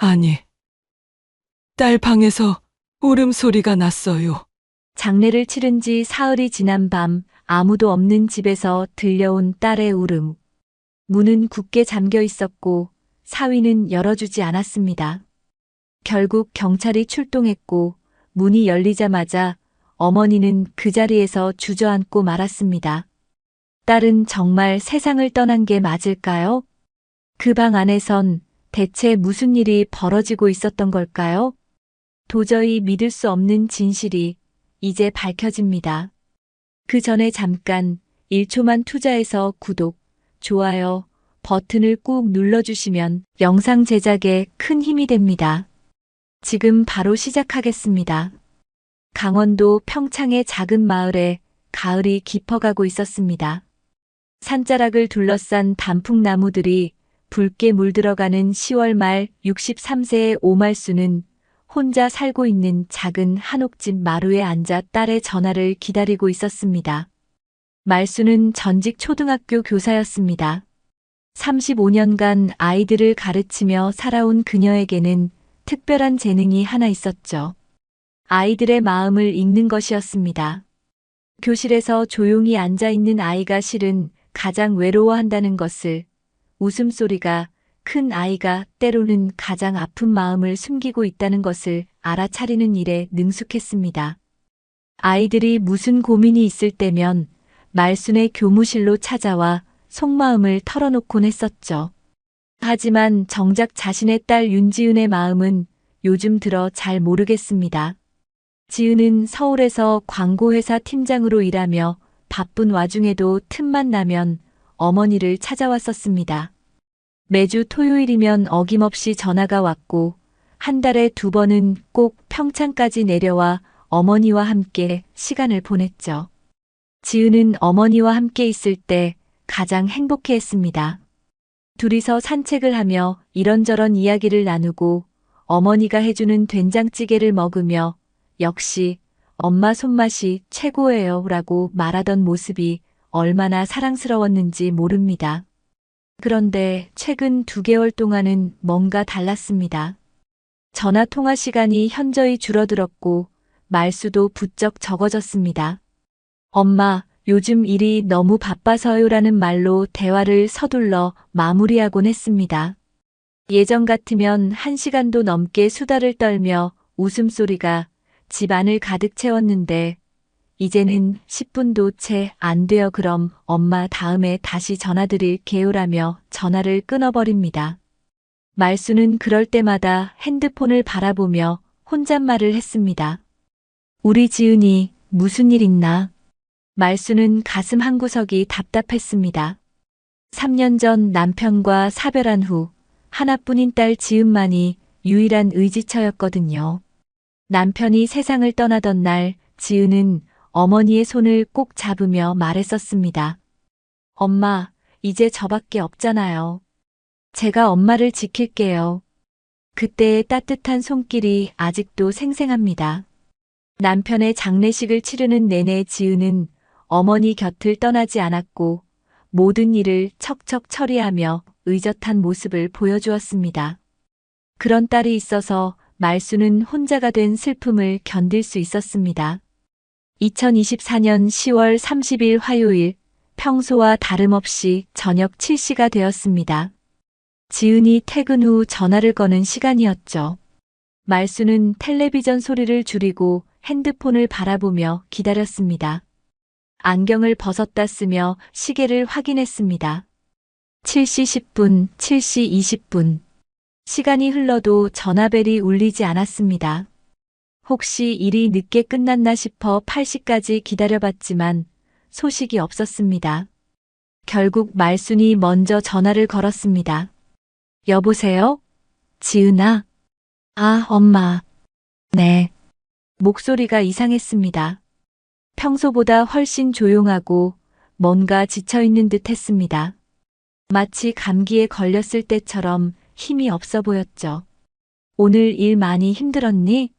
아니, 딸 방에서 울음소리가 났어요. 장례를 치른 지 사흘이 지난 밤 아무도 없는 집에서 들려온 딸의 울음. 문은 굳게 잠겨 있었고 사위는 열어주지 않았습니다. 결국 경찰이 출동했고 문이 열리자마자 어머니는 그 자리에서 주저앉고 말았습니다. 딸은 정말 세상을 떠난 게 맞을까요? 그 방 안에선 대체 무슨 일이 벌어지고 있었던 걸까요? 도저히 믿을 수 없는 진실이 이제 밝혀집니다. 그 전에 잠깐 1초만 투자해서 구독, 좋아요 버튼을 꾹 눌러주시면 영상 제작에 큰 힘이 됩니다. 지금 바로 시작하겠습니다. 강원도 평창의 작은 마을에 가을이 깊어가고 있었습니다. 산자락을 둘러싼 단풍나무들이 붉게 물들어가는 10월 말 63세의 오말수는 혼자 살고 있는 작은 한옥집 마루에 앉아 딸의 전화를 기다리고 있었습니다. 말수는 전직 초등학교 교사였습니다. 35년간 아이들을 가르치며 살아온 그녀에게는 특별한 재능이 하나 있었죠. 아이들의 마음을 읽는 것이었습니다. 교실에서 조용히 앉아 있는 아이가 실은 가장 외로워한다는 것을, 웃음소리가 큰 아이가 때로는 가장 아픈 마음을 숨기고 있다는 것을 알아차리는 일에 능숙했습니다. 아이들이 무슨 고민이 있을 때면 말순의 교무실로 찾아와 속마음을 털어놓곤 했었죠. 하지만 정작 자신의 딸 윤지은의 마음은 요즘 들어 잘 모르겠습니다. 지은은 서울에서 광고회사 팀장으로 일하며 바쁜 와중에도 틈만 나면 어머니를 찾아왔었습니다. 매주 토요일이면 어김없이 전화가 왔고 한 달에 2번은 꼭 평창까지 내려와 어머니와 함께 시간을 보냈죠. 지은은 어머니와 함께 있을 때 가장 행복해했습니다. 둘이서 산책을 하며 이런저런 이야기를 나누고 어머니가 해주는 된장찌개를 먹으며 역시 엄마 손맛이 최고예요 라고 말하던 모습이 얼마나 사랑스러웠는지 모릅니다. 그런데 최근 2개월 동안은 뭔가 달랐습니다. 전화 통화 시간이 현저히 줄어들었고 말수도 부쩍 적어졌습니다. 엄마, 요즘 일이 너무 바빠서요라는 말로 대화를 서둘러 마무리하곤 했습니다. 예전 같으면 1시간도 넘게 수다를 떨며 웃음소리가 집 안을 가득 채웠는데 이제는 10분도 채 안 돼요. 그럼 엄마 다음에 다시 전화드릴게요라며 전화를 끊어버립니다. 말수는 그럴 때마다 핸드폰을 바라보며 혼잣말을 했습니다. 우리 지은이 무슨 일 있나? 말수는 가슴 한구석이 답답했습니다. 3년 전 남편과 사별한 후 하나뿐인 딸 지은만이 유일한 의지처였거든요. 남편이 세상을 떠나던 날 지은은 어머니의 손을 꼭 잡으며 말했었습니다. 엄마, 이제 저밖에 없잖아요. 제가 엄마를 지킬게요. 그때의 따뜻한 손길이 아직도 생생합니다. 남편의 장례식을 치르는 내내 지은은 어머니 곁을 떠나지 않았고 모든 일을 척척 처리하며 의젓한 모습을 보여주었습니다. 그런 딸이 있어서 말수는 혼자가 된 슬픔을 견딜 수 있었습니다. 2024년 10월 30일 화요일, 평소와 다름없이 저녁 7시가 되었습니다. 지은이 퇴근 후 전화를 거는 시간이었죠. 말수는 텔레비전 소리를 줄이고 핸드폰을 바라보며 기다렸습니다. 안경을 벗었다 쓰며 시계를 확인했습니다. 7시 10분, 7시 20분. 시간이 흘러도 전화벨이 울리지 않았습니다. 혹시 일이 늦게 끝났나 싶어 8시까지 기다려봤지만 소식이 없었습니다. 결국 말순이 먼저 전화를 걸었습니다. 여보세요? 지은아? 아, 엄마. 네. 목소리가 이상했습니다. 평소보다 훨씬 조용하고 뭔가 지쳐있는 듯 했습니다. 마치 감기에 걸렸을 때처럼 힘이 없어 보였죠. 오늘 일 많이 힘들었니?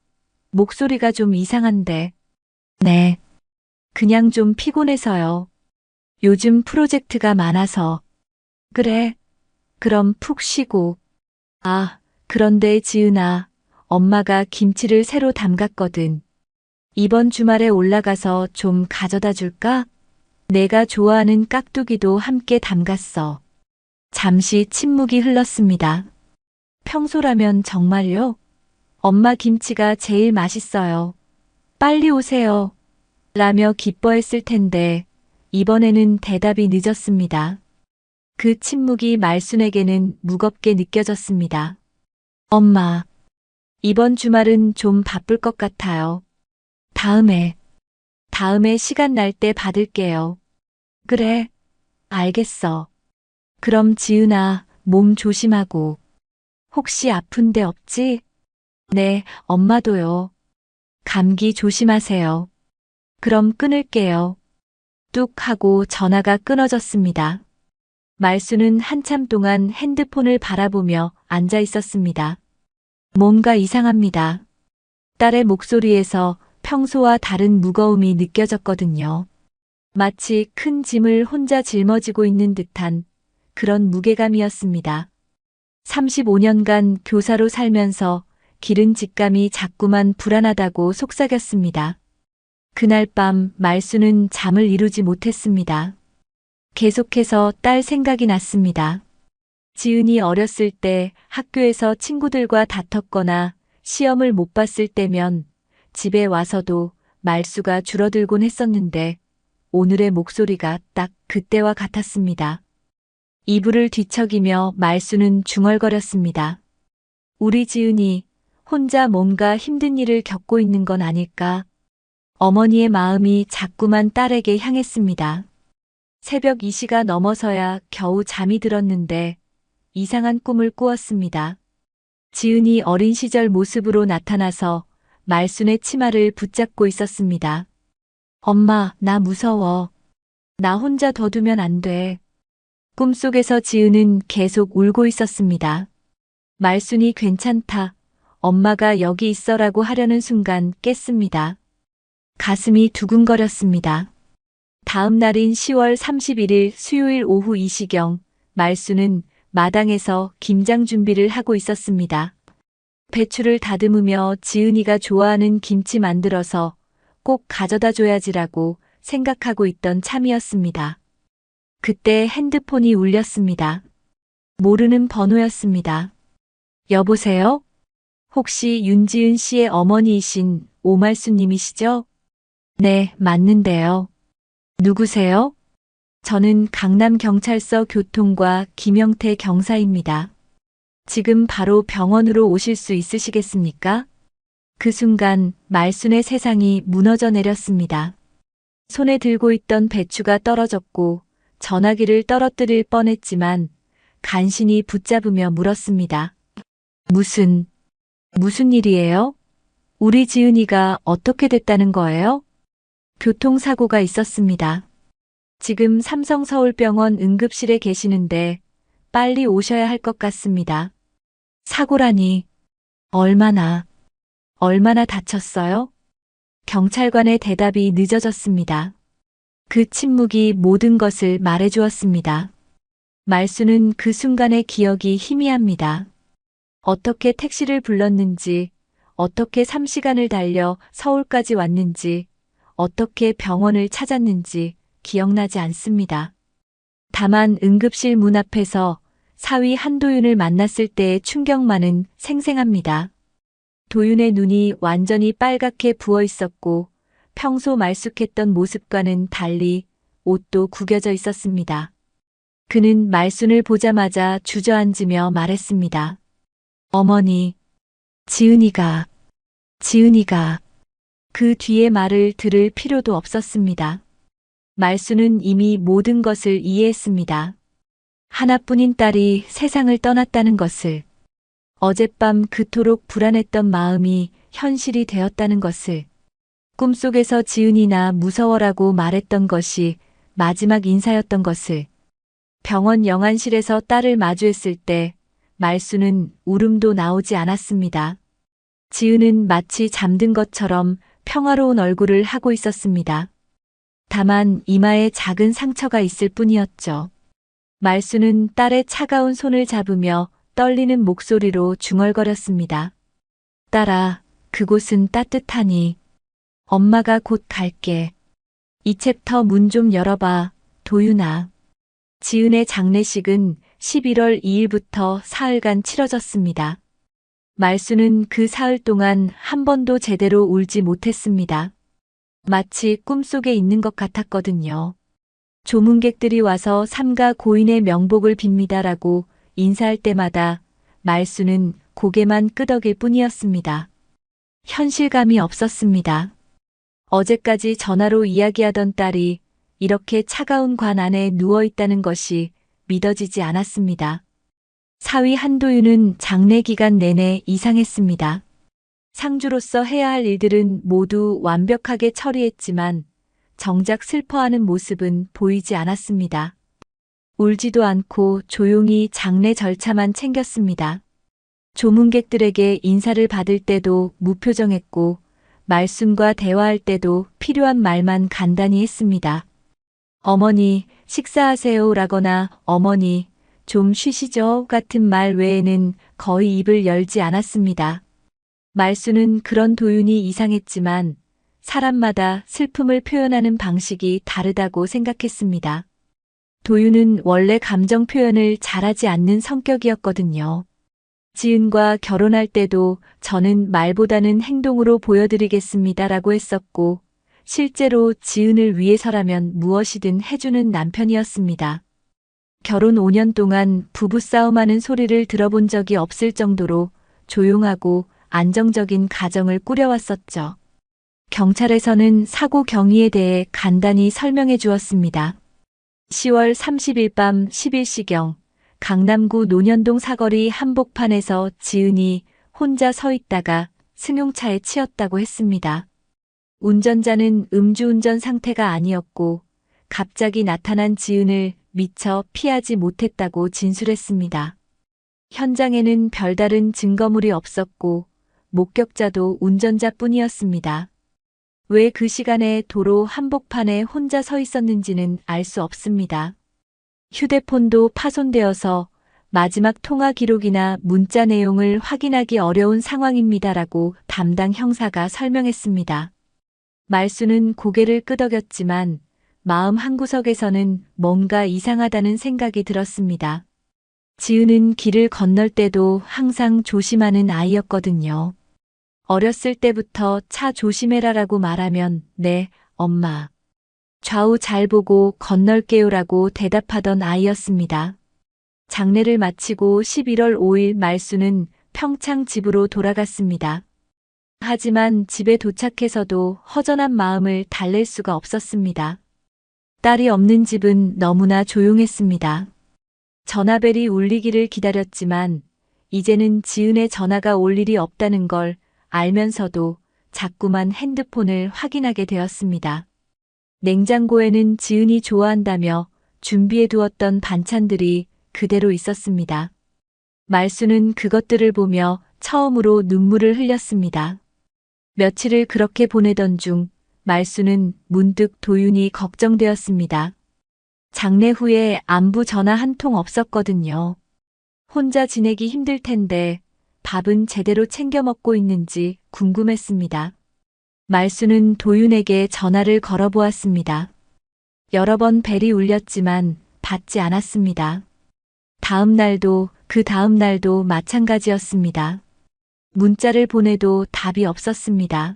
목소리가 좀 이상한데. 네. 그냥 좀 피곤해서요. 요즘 프로젝트가 많아서. 그래. 그럼 푹 쉬고. 아, 그런데 지은아, 엄마가 김치를 새로 담갔거든. 이번 주말에 올라가서 좀 가져다 줄까? 내가 좋아하는 깍두기도 함께 담갔어. 잠시 침묵이 흘렀습니다. 평소라면 정말요? 엄마 김치가 제일 맛있어요. 빨리 오세요. 라며 기뻐했을 텐데 이번에는 대답이 늦었습니다. 그 침묵이 말순에게는 무겁게 느껴졌습니다. 엄마, 이번 주말은 좀 바쁠 것 같아요. 다음에 시간 날 때 받을게요. 그래, 알겠어. 그럼 지은아, 몸 조심하고. 혹시 아픈 데 없지? 네, 엄마도요. 감기 조심하세요. 그럼 끊을게요. 뚝 하고 전화가 끊어졌습니다. 말수는 한참 동안 핸드폰을 바라보며 앉아 있었습니다. 뭔가 이상합니다. 딸의 목소리에서 평소와 다른 무거움이 느껴졌거든요. 마치 큰 짐을 혼자 짊어지고 있는 듯한 그런 무게감이었습니다. 35년간 교사로 살면서 기른 직감이 자꾸만 불안하다고 속삭였습니다. 그날 밤 말수는 잠을 이루지 못했습니다. 계속해서 딸 생각이 났습니다. 지은이 어렸을 때 학교에서 친구들과 다퉜거나 시험을 못 봤을 때면 집에 와서도 말수가 줄어들곤 했었는데 오늘의 목소리가 딱 그때와 같았습니다. 이불을 뒤척이며 말수는 중얼거렸습니다. 우리 지은이 혼자 뭔가 힘든 일을 겪고 있는 건 아닐까? 어머니의 마음이 자꾸만 딸에게 향했습니다. 새벽 2시가 넘어서야 겨우 잠이 들었는데 이상한 꿈을 꾸었습니다. 지은이 어린 시절 모습으로 나타나서 말순의 치마를 붙잡고 있었습니다. 엄마, 나 무서워. 나 혼자 더 두면 안 돼. 꿈속에서 지은은 계속 울고 있었습니다. 말순이 괜찮다. 엄마가 여기 있어라고 하려는 순간 깼습니다. 가슴이 두근거렸습니다. 다음 날인 10월 31일 수요일 오후 2시경 말수는 마당에서 김장 준비를 하고 있었습니다. 배추를 다듬으며 지은이가 좋아하는 김치 만들어서 꼭 가져다 줘야지라고 생각하고 있던 참이었습니다. 그때 핸드폰이 울렸습니다. 모르는 번호였습니다. 여보세요? 혹시 윤지은 씨의 어머니이신 오말수님이시죠? 네, 맞는데요. 누구세요? 저는 강남경찰서 교통과 김영태 경사입니다. 지금 바로 병원으로 오실 수 있으시겠습니까? 그 순간 말순의 세상이 무너져 내렸습니다. 손에 들고 있던 배추가 떨어졌고 전화기를 떨어뜨릴 뻔했지만 간신히 붙잡으며 물었습니다. 무슨 일이에요? 우리 지은이가 어떻게 됐다는 거예요? 교통사고가 있었습니다. 지금 삼성서울병원 응급실에 계시는데 빨리 오셔야 할 것 같습니다. 사고라니. 얼마나 다쳤어요? 경찰관의 대답이 늦어졌습니다. 그 침묵이 모든 것을 말해주었습니다. 말수는 그 순간의 기억이 희미합니다. 어떻게 택시를 불렀는지, 어떻게 3시간을 달려 서울까지 왔는지, 어떻게 병원을 찾았는지 기억나지 않습니다. 다만 응급실 문 앞에서 사위 한도윤을 만났을 때의 충격만은 생생합니다. 도윤의 눈이 완전히 빨갛게 부어 있었고 평소 말쑥했던 모습과는 달리 옷도 구겨져 있었습니다. 그는 말순을 보자마자 주저앉으며 말했습니다. 어머니, 지은이가. 그 뒤의 말을 들을 필요도 없었습니다. 말수는 이미 모든 것을 이해했습니다. 하나뿐인 딸이 세상을 떠났다는 것을, 어젯밤 그토록 불안했던 마음이 현실이 되었다는 것을, 꿈속에서 지은이나 무서워라고 말했던 것이 마지막 인사였던 것을, 병원 영안실에서 딸을 마주했을 때 말수는 울음도 나오지 않았습니다. 지은은 마치 잠든 것처럼 평화로운 얼굴을 하고 있었습니다. 다만 이마에 작은 상처가 있을 뿐이었죠. 말수는 딸의 차가운 손을 잡으며 떨리는 목소리로 중얼거렸습니다. 딸아, 그곳은 따뜻하니. 엄마가 곧 갈게. 이 챕터 문 좀 열어봐, 도윤아. 지은의 장례식은 11월 2일부터 사흘간 치러졌습니다. 말수는 그 사흘 동안 한 번도 제대로 울지 못했습니다. 마치 꿈속에 있는 것 같았거든요. 조문객들이 와서 삼가 고인의 명복을 빕니다라고 인사할 때마다 말수는 고개만 끄덕일 뿐이었습니다. 현실감이 없었습니다. 어제까지 전화로 이야기하던 딸이 이렇게 차가운 관 안에 누워있다는 것이 믿어지지 않았습니다. 사위 한도윤은 장례 기간 내내 이상했습니다. 상주로서 해야 할 일들은 모두 완벽하게 처리했지만 정작 슬퍼하는 모습은 보이지 않았습니다. 울지도 않고 조용히 장례 절차만 챙겼습니다. 조문객들에게 인사를 받을 때도 무표정했고 말순과 대화할 때도 필요한 말만 간단히 했습니다. 어머니, 식사하세요라거나 어머니, 좀 쉬시죠 같은 말 외에는 거의 입을 열지 않았습니다. 말수는 그런 도윤이 이상했지만 사람마다 슬픔을 표현하는 방식이 다르다고 생각했습니다. 도윤은 원래 감정 표현을 잘하지 않는 성격이었거든요. 지은과 결혼할 때도 저는 말보다는 행동으로 보여드리겠습니다라고 했었고 실제로 지은을 위해서라면 무엇이든 해주는 남편이었습니다. 결혼 5년 동안 부부싸움하는 소리를 들어본 적이 없을 정도로 조용하고 안정적인 가정을 꾸려왔었죠. 경찰에서는 사고 경위에 대해 간단히 설명해 주었습니다. 10월 30일 밤 11시경 강남구 논현동 사거리 한복판에서 지은이 혼자 서 있다가 승용차에 치였다고 했습니다. 운전자는 음주운전 상태가 아니었고 갑자기 나타난 지은을 미처 피하지 못했다고 진술했습니다. 현장에는 별다른 증거물이 없었고 목격자도 운전자뿐이었습니다. 왜 그 시간에 도로 한복판에 혼자 서 있었는지는 알 수 없습니다. 휴대폰도 파손되어서 마지막 통화 기록이나 문자 내용을 확인하기 어려운 상황입니다라고 담당 형사가 설명했습니다. 말수는 고개를 끄덕였지만 마음 한구석에서는 뭔가 이상하다는 생각이 들었습니다. 지은은 길을 건널 때도 항상 조심하는 아이였거든요. 어렸을 때부터 차 조심해라라고 말하면 네, 엄마. 좌우 잘 보고 건널게요라고 대답하던 아이였습니다. 장례를 마치고 11월 5일 말수는 평창 집으로 돌아갔습니다. 하지만 집에 도착해서도 허전한 마음을 달랠 수가 없었습니다. 딸이 없는 집은 너무나 조용했습니다. 전화벨이 울리기를 기다렸지만 이제는 지은의 전화가 올 일이 없다는 걸 알면서도 자꾸만 핸드폰을 확인하게 되었습니다. 냉장고에는 지은이 좋아한다며 준비해 두었던 반찬들이 그대로 있었습니다. 말수는 그것들을 보며 처음으로 눈물을 흘렸습니다. 며칠을 그렇게 보내던 중 말수는 문득 도윤이 걱정되었습니다. 장례 후에 안부 전화 한 통 없었거든요. 혼자 지내기 힘들 텐데 밥은 제대로 챙겨 먹고 있는지 궁금했습니다. 말수는 도윤에게 전화를 걸어보았습니다. 여러 번 벨이 울렸지만 받지 않았습니다. 다음 날도 그 다음 날도 마찬가지였습니다. 문자를 보내도 답이 없었습니다.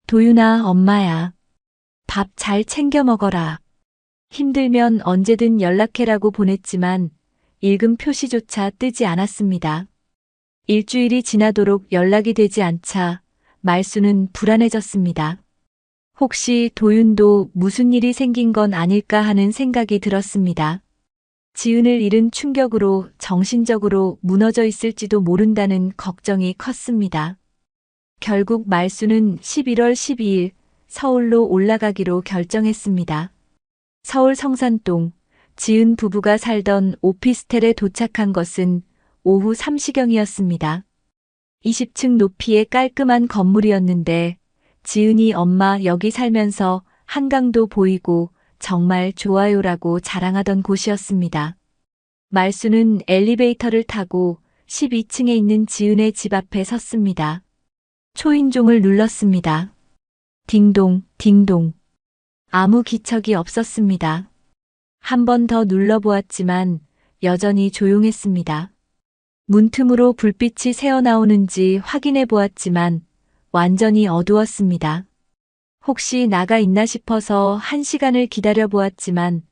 도윤아, 엄마야. 밥 잘 챙겨 먹어라. 힘들면 언제든 연락해라고 보냈지만 읽음 표시조차 뜨지 않았습니다. 일주일이 지나도록 연락이 되지 않자 말수는 불안해졌습니다. 혹시 도윤도 무슨 일이 생긴 건 아닐까 하는 생각이 들었습니다. 지은을 잃은 충격으로 정신적으로 무너져 있을지도 모른다는 걱정이 컸습니다. 결국 말수는 11월 12일 서울로 올라가기로 결정했습니다. 서울 성산동, 지은 부부가 살던 오피스텔에 도착한 것은 오후 3시경이었습니다. 20층 높이의 깔끔한 건물이었는데 지은이 엄마 여기 살면서 한강도 보이고 정말 좋아요라고 자랑하던 곳이었습니다. 말수는 엘리베이터를 타고 12층에 있는 지은의 집 앞에 섰습니다. 초인종을 눌렀습니다. 딩동, 딩동. 아무 기척이 없었습니다. 한 번 더 눌러보았지만 여전히 조용했습니다. 문틈으로 불빛이 새어나오는지 확인해 보았지만 완전히 어두웠습니다. 혹시 나가 있나 싶어서 1시간을 기다려 보았지만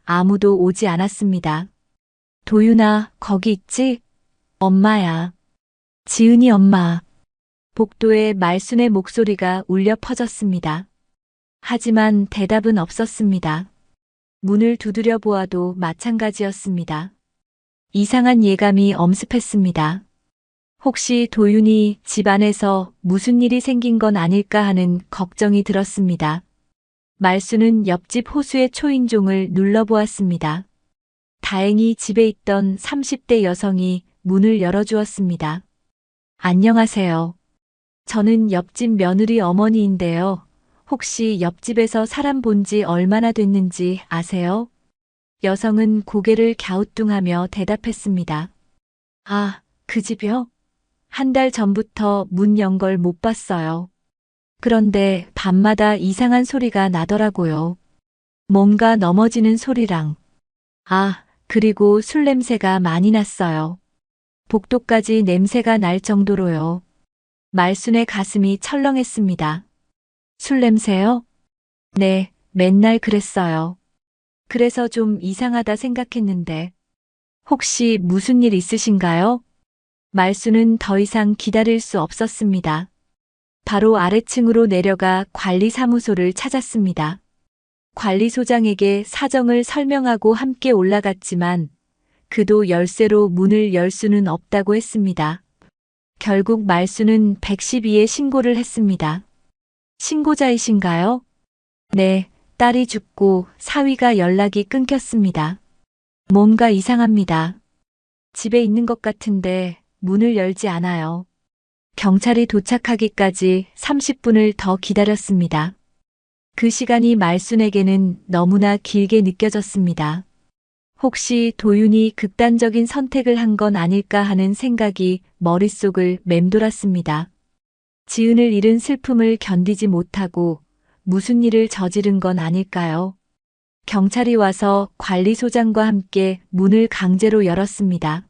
아무도 오지 않았습니다. 도윤아, 거기 있지? 엄마야. 지은이 엄마. 복도에 말순의 목소리가 울려 퍼졌습니다. 하지만 대답은 없었습니다. 문을 두드려 보아도 마찬가지였습니다. 이상한 예감이 엄습했습니다. 혹시 도윤이 집 안에서 무슨 일이 생긴 건 아닐까 하는 걱정이 들었습니다. 말순은 옆집 호수의 초인종을 눌러보았습니다. 다행히 집에 있던 30대 여성이 문을 열어주었습니다. 안녕하세요. 저는 옆집 며느리 어머니인데요. 혹시 옆집에서 사람 본 지 얼마나 됐는지 아세요? 여성은 고개를 갸우뚱하며 대답했습니다. 아, 그 집이요? 한 달 전부터 문 연 걸 못 봤어요. 그런데 밤마다 이상한 소리가 나더라고요. 뭔가 넘어지는 소리랑. 아, 그리고 술 냄새가 많이 났어요. 복도까지 냄새가 날 정도로요. 말순의 가슴이 철렁했습니다. 술 냄새요? 네, 맨날 그랬어요. 그래서 좀 이상하다 생각했는데. 혹시 무슨 일 있으신가요? 말순은 더 이상 기다릴 수 없었습니다. 바로 아래층으로 내려가 관리사무소를 찾았습니다. 관리소장에게 사정을 설명하고 함께 올라갔지만 그도 열쇠로 문을 열 수는 없다고 했습니다. 결국 말순은 112에 신고를 했습니다. 신고자이신가요? 네, 딸이 죽고 사위가 연락이 끊겼습니다. 뭔가 이상합니다. 집에 있는 것 같은데 문을 열지 않아요. 경찰이 도착하기까지 30분을 더 기다렸습니다. 그 시간이 말순에게는 너무나 길게 느껴졌습니다. 혹시 도윤이 극단적인 선택을 한 건 아닐까 하는 생각이 머릿속을 맴돌았습니다. 지은을 잃은 슬픔을 견디지 못하고 무슨 일을 저지른 건 아닐까요? 경찰이 와서 관리소장과 함께 문을 강제로 열었습니다.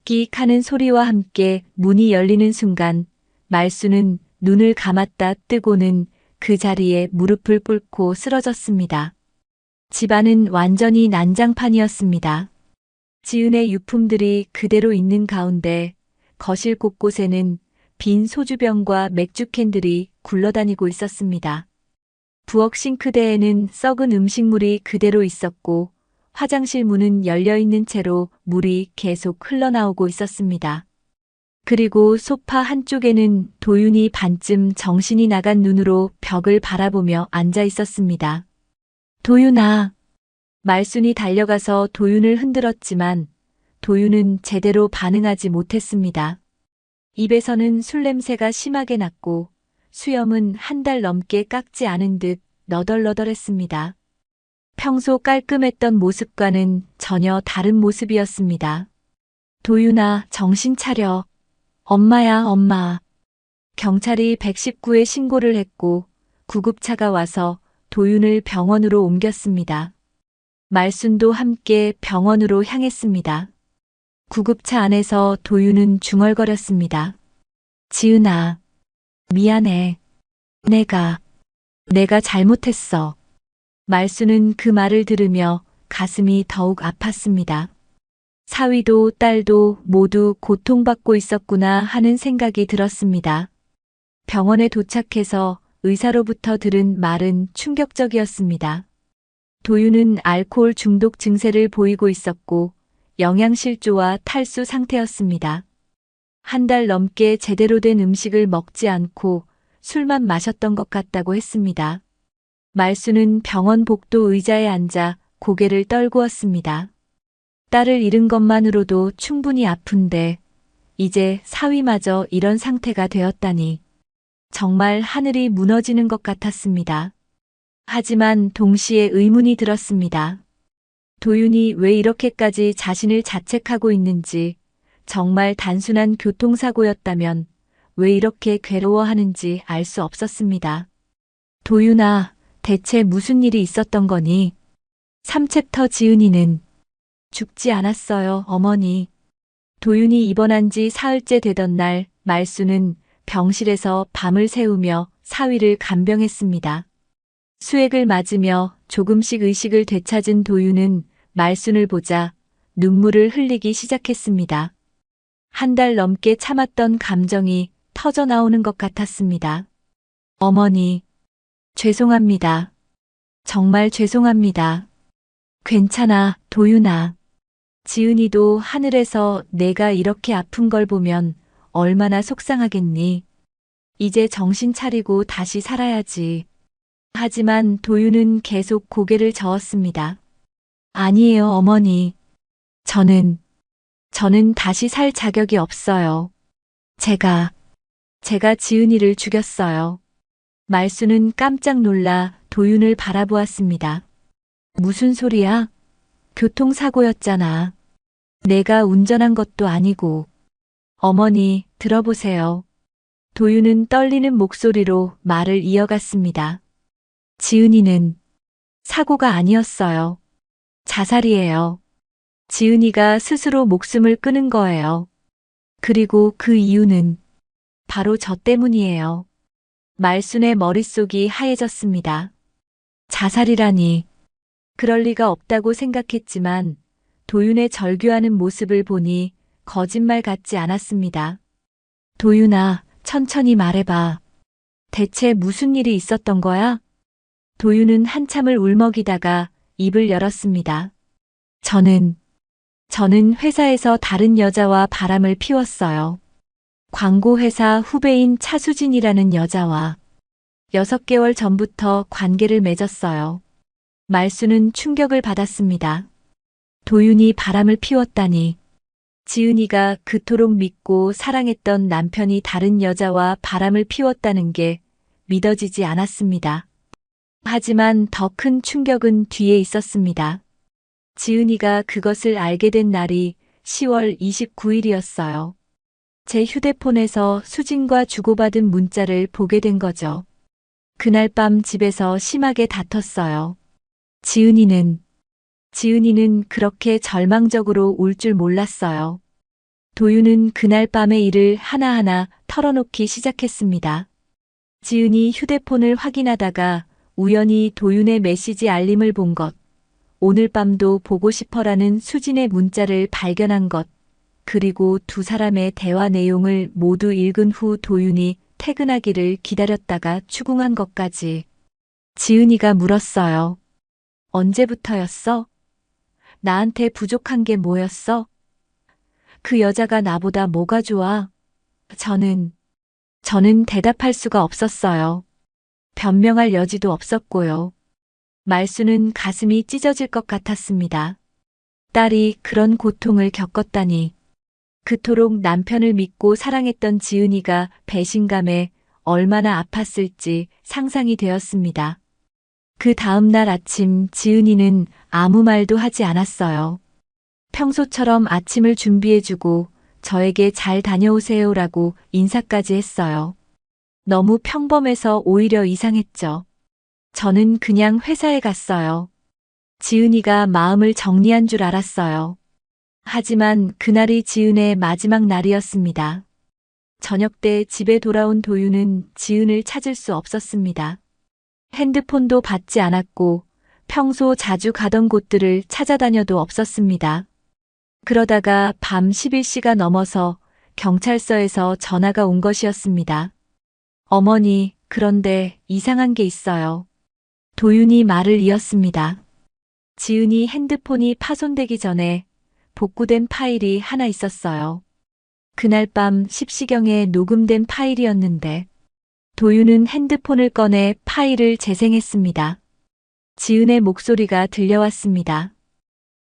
끼익 하는 소리와 함께 문이 열리는 순간 말순은 눈을 감았다 뜨고는 그 자리에 무릎을 꿇고 쓰러졌습니다. 집안은 완전히 난장판이었습니다. 지은의 유품들이 그대로 있는 가운데 거실 곳곳에는 빈 소주병과 맥주캔들이 굴러다니고 있었습니다. 부엌 싱크대에는 썩은 음식물이 그대로 있었고 화장실 문은 열려 있는 채로 물이 계속 흘러나오고 있었습니다. 그리고 소파 한쪽에는 도윤이 반쯤 정신이 나간 눈으로 벽을 바라보며 앉아 있었습니다. 도윤아. 말순이 달려가서 도윤을 흔들었지만 도윤은 제대로 반응하지 못했습니다. 입에서는 술 냄새가 심하게 났고 수염은 한 달 넘게 깎지 않은 듯 너덜너덜했습니다. 평소 깔끔했던 모습과는 전혀 다른 모습이었습니다. 도윤아, 정신 차려. 엄마야, 엄마. 경찰이 119에 신고를 했고 구급차가 와서 도윤을 병원으로 옮겼습니다. 말순도 함께 병원으로 향했습니다. 구급차 안에서 도윤은 중얼거렸습니다. 지은아, 미안해. 내가 잘못했어. 말순은 그 말을 들으며 가슴이 더욱 아팠습니다. 사위도 딸도 모두 고통받고 있었구나 하는 생각이 들었습니다. 병원에 도착해서 의사로부터 들은 말은 충격적이었습니다. 도윤은 알코올 중독 증세를 보이고 있었고 영양실조와 탈수 상태였습니다. 한 달 넘게 제대로 된 음식을 먹지 않고 술만 마셨던 것 같다고 했습니다. 말순은 병원 복도 의자에 앉아 고개를 떨구었습니다. 딸을 잃은 것만으로도 충분히 아픈데 이제 사위마저 이런 상태가 되었다니 정말 하늘이 무너지는 것 같았습니다. 하지만 동시에 의문이 들었습니다. 도윤이 왜 이렇게까지 자신을 자책하고 있는지, 정말 단순한 교통사고였다면 왜 이렇게 괴로워하는지 알 수 없었습니다. 도윤아, 대체 무슨 일이 있었던 거니? 3챕터 지은이는 죽지 않았어요, 어머니. 도윤이 입원한 지 사흘째 되던 날, 말수는 병실에서 밤을 새우며 사위를 간병했습니다. 수액을 맞으며 조금씩 의식을 되찾은 도윤은 말순을 보자 눈물을 흘리기 시작했습니다. 한 달 넘게 참았던 감정이 터져 나오는 것 같았습니다. 어머니, 죄송합니다. 정말 죄송합니다. 괜찮아, 도윤아. 지은이도 하늘에서 내가 이렇게 아픈 걸 보면 얼마나 속상하겠니. 이제 정신 차리고 다시 살아야지. 하지만 도윤은 계속 고개를 저었습니다. 아니에요, 어머니. 저는 다시 살 자격이 없어요. 제가 지은이를 죽였어요. 말수는 깜짝 놀라 도윤을 바라보았습니다. 무슨 소리야? 교통사고였잖아. 내가 운전한 것도 아니고. 어머니, 들어보세요. 도윤은 떨리는 목소리로 말을 이어갔습니다. 지은이는 사고가 아니었어요. 자살이에요. 지은이가 스스로 목숨을 끊은 거예요. 그리고 그 이유는 바로 저 때문이에요. 말순의 머릿속이 하얘졌습니다. 자살이라니. 그럴 리가 없다고 생각했지만 도윤의 절규하는 모습을 보니 거짓말 같지 않았습니다. 도윤아, 천천히 말해봐. 대체 무슨 일이 있었던 거야? 도윤은 한참을 울먹이다가 입을 열었습니다. 저는 회사에서 다른 여자와 바람을 피웠어요. 광고회사 후배인 차수진이라는 여자와 6개월 전부터 관계를 맺었어요. 말수는 충격을 받았습니다. 도윤이 바람을 피웠다니. 지은이가 그토록 믿고 사랑했던 남편이 다른 여자와 바람을 피웠다는 게 믿어지지 않았습니다. 하지만 더 큰 충격은 뒤에 있었습니다. 지은이가 그것을 알게 된 날이 10월 29일이었어요. 제 휴대폰에서 수진과 주고받은 문자를 보게 된 거죠. 그날 밤 집에서 심하게 다퉜어요. 지은이는 그렇게 절망적으로 울 줄 몰랐어요. 도윤은 그날 밤의 일을 하나하나 털어놓기 시작했습니다. 지은이 휴대폰을 확인하다가 우연히 도윤의 메시지 알림을 본 것, 오늘 밤도 보고 싶어라는 수진의 문자를 발견한 것, 그리고 두 사람의 대화 내용을 모두 읽은 후 도윤이 퇴근하기를 기다렸다가 추궁한 것까지. 지은이가 물었어요. 언제부터였어? 나한테 부족한 게 뭐였어? 그 여자가 나보다 뭐가 좋아? 저는 대답할 수가 없었어요. 변명할 여지도 없었고요. 말수는 가슴이 찢어질 것 같았습니다. 딸이 그런 고통을 겪었다니. 그토록 남편을 믿고 사랑했던 지은이가 배신감에 얼마나 아팠을지 상상이 되었습니다. 그 다음 날 아침 지은이는 아무 말도 하지 않았어요. 평소처럼 아침을 준비해주고 저에게 잘 다녀오세요라고 인사까지 했어요. 너무 평범해서 오히려 이상했죠. 저는 그냥 회사에 갔어요. 지은이가 마음을 정리한 줄 알았어요. 하지만 그날이 지은의 마지막 날이었습니다. 저녁 때 집에 돌아온 도윤은 지은을 찾을 수 없었습니다. 핸드폰도 받지 않았고 평소 자주 가던 곳들을 찾아다녀도 없었습니다. 그러다가 밤 11시가 넘어서 경찰서에서 전화가 온 것이었습니다. 어머니, 그런데 이상한 게 있어요. 도윤이 말을 이었습니다. 지은이 핸드폰이 파손되기 전에 복구된 파일이 하나 있었어요. 그날 밤 10시경에 녹음된 파일이었는데 도윤은 핸드폰을 꺼내 파일을 재생했습니다. 지은의 목소리가 들려왔습니다.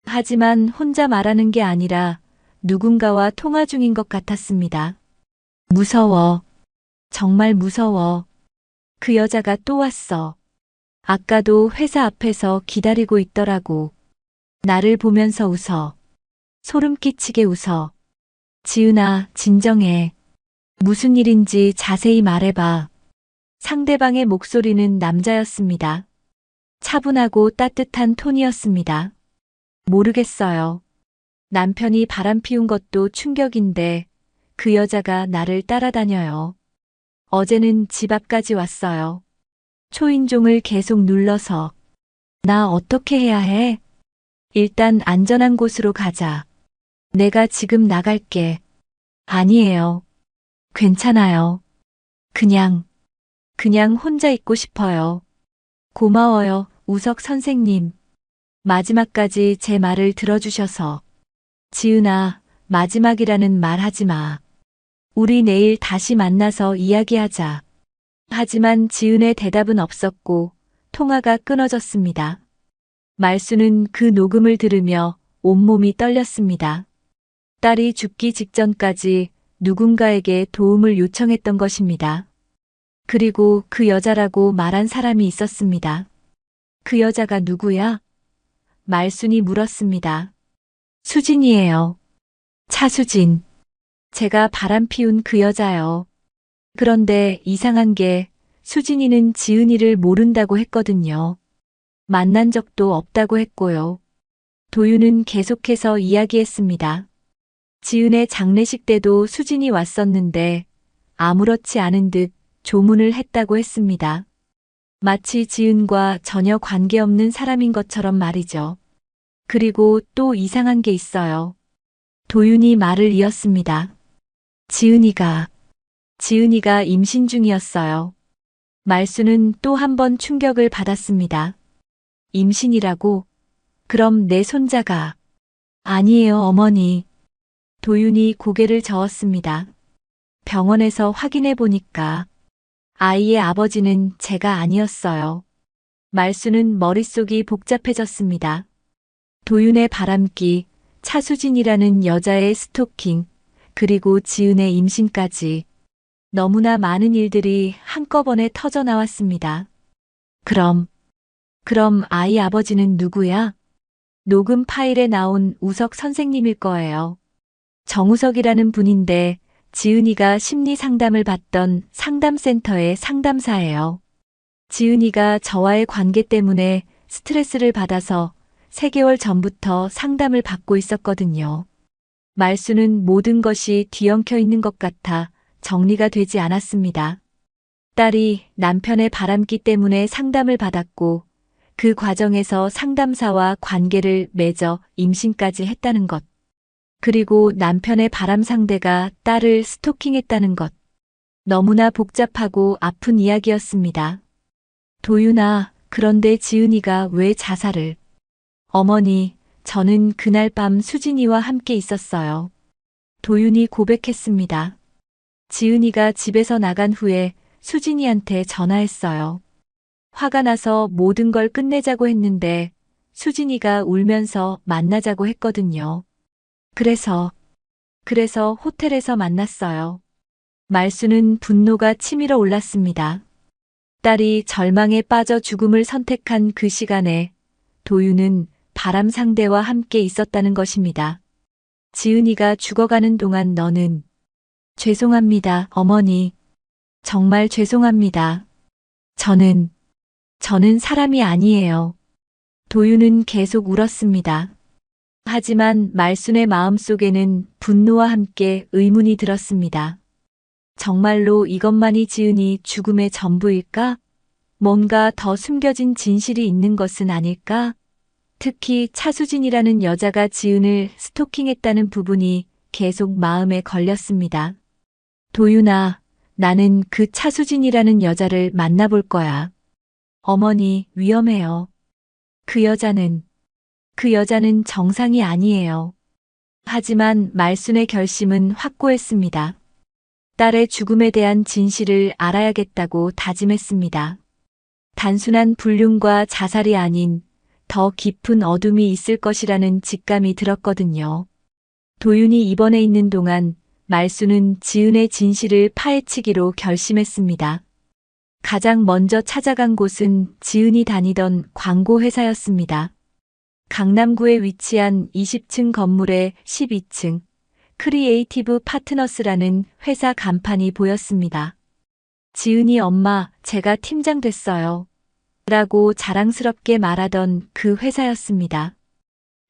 하지만 혼자 말하는 게 아니라 누군가와 통화 중인 것 같았습니다. 무서워. 정말 무서워. 그 여자가 또 왔어. 아까도 회사 앞에서 기다리고 있더라고. 나를 보면서 웃어. 소름 끼치게 웃어. 지은아, 진정해. 무슨 일인지 자세히 말해봐. 상대방의 목소리는 남자였습니다. 차분하고 따뜻한 톤이었습니다. 모르겠어요. 남편이 바람 피운 것도 충격인데 그 여자가 나를 따라다녀요. 어제는 집 앞까지 왔어요. 초인종을 계속 눌러서. 나 어떻게 해야 해? 일단 안전한 곳으로 가자. 내가 지금 나갈게. 아니에요. 괜찮아요. 그냥 혼자 있고 싶어요. 고마워요, 우석 선생님. 마지막까지 제 말을 들어주셔서. 지은아, 마지막이라는 말 하지 마. 우리 내일 다시 만나서 이야기하자. 하지만 지은의 대답은 없었고 통화가 끊어졌습니다. 말수는 그 녹음을 들으며 온몸이 떨렸습니다. 딸이 죽기 직전까지 누군가에게 도움을 요청했던 것입니다. 그리고 그 여자라고 말한 사람이 있었습니다. 그 여자가 누구야? 말순이 물었습니다. 수진이에요. 차수진. 제가 바람 피운 그 여자요. 그런데 이상한 게 수진이는 지은이를 모른다고 했거든요. 만난 적도 없다고 했고요. 도윤은 계속해서 이야기했습니다. 지은의 장례식 때도 수진이 왔었는데 아무렇지 않은 듯 조문을 했다고 했습니다. 마치 지은과 전혀 관계없는 사람인 것처럼 말이죠. 그리고 또 이상한 게 있어요. 도윤이 말을 이었습니다. 지은이가 임신 중이었어요. 말수는 또 한 번 충격을 받았습니다. 임신이라고? 그럼 내 손자가? 아니에요, 어머니. 도윤이 고개를 저었습니다. 병원에서 확인해 보니까 아이의 아버지는 제가 아니었어요. 말수는 머릿속이 복잡해졌습니다. 도윤의 바람기, 차수진이라는 여자의 스토킹, 그리고 지은의 임신까지 너무나 많은 일들이 한꺼번에 터져 나왔습니다. 그럼 아이 아버지는 누구야? 녹음 파일에 나온 우석 선생님일 거예요. 정우석이라는 분인데 지은이가 심리 상담을 받던 상담센터의 상담사예요. 지은이가 저와의 관계 때문에 스트레스를 받아서 3개월 전부터 상담을 받고 있었거든요. 말수는 모든 것이 뒤엉켜 있는 것 같아 정리가 되지 않았습니다. 딸이 남편의 바람기 때문에 상담을 받았고 그 과정에서 상담사와 관계를 맺어 임신까지 했다는 것. 그리고 남편의 바람 상대가 딸을 스토킹했다는 것. 너무나 복잡하고 아픈 이야기였습니다. 도윤아, 그런데 지은이가 왜 자살을? 어머니, 저는 그날 밤 수진이와 함께 있었어요. 도윤이 고백했습니다. 지은이가 집에서 나간 후에 수진이한테 전화했어요. 화가 나서 모든 걸 끝내자고 했는데 수진이가 울면서 만나자고 했거든요. 그래서 호텔에서 만났어요. 말수는 분노가 치밀어 올랐습니다. 딸이 절망에 빠져 죽음을 선택한 그 시간에 도윤은 바람 상대와 함께 있었다는 것입니다. 지은이가 죽어가는 동안 너는 죄송합니다, 어머니. 정말 죄송합니다. 저는 사람이 아니에요. 도윤은 계속 울었습니다. 하지만 말순의 마음속에는 분노와 함께 의문이 들었습니다. 정말로 이것만이 지은이 죽음의 전부일까? 뭔가 더 숨겨진 진실이 있는 것은 아닐까? 특히 차수진이라는 여자가 지은을 스토킹했다는 부분이 계속 마음에 걸렸습니다. 도윤아, 나는 그 차수진이라는 여자를 만나볼 거야. 어머니, 위험해요. 그 여자는 정상이 아니에요. 하지만 말순의 결심은 확고했습니다. 딸의 죽음에 대한 진실을 알아야겠다고 다짐했습니다. 단순한 불륜과 자살이 아닌 더 깊은 어둠이 있을 것이라는 직감이 들었거든요. 도윤이 입원해 있는 동안 말수는 지은의 진실을 파헤치기로 결심했습니다. 가장 먼저 찾아간 곳은 지은이 다니던 광고 회사였습니다. 강남구에 위치한 20층 건물의 12층, 크리에이티브 파트너스라는 회사 간판이 보였습니다. 지은이 엄마, 제가 팀장 됐어요. 라고 자랑스럽게 말하던 그 회사였습니다.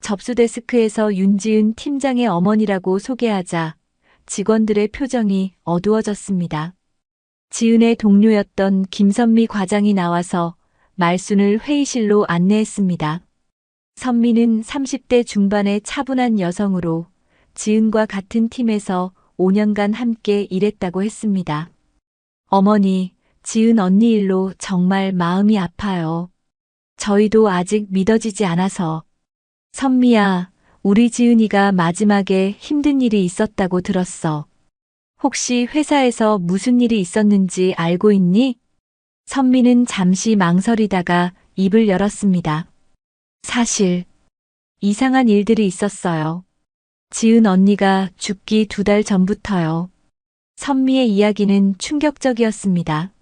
접수 데스크에서 윤지은 팀장의 어머니라고 소개하자 직원들의 표정이 어두워졌습니다. 지은의 동료였던 김선미 과장이 나와서 말순을 회의실로 안내했습니다. 선미는 30대 중반의 차분한 여성으로 지은과 같은 팀에서 5년간 함께 일했다고 했습니다. 어머니, 지은 언니 일로 정말 마음이 아파요. 저희도 아직 믿어지지 않아서. 선미야, 우리 지은이가 마지막에 힘든 일이 있었다고 들었어. 혹시 회사에서 무슨 일이 있었는지 알고 있니? 선미는 잠시 망설이다가 입을 열었습니다. 사실, 이상한 일들이 있었어요. 지은 언니가 죽기 2달 전부터요. 선미의 이야기는 충격적이었습니다.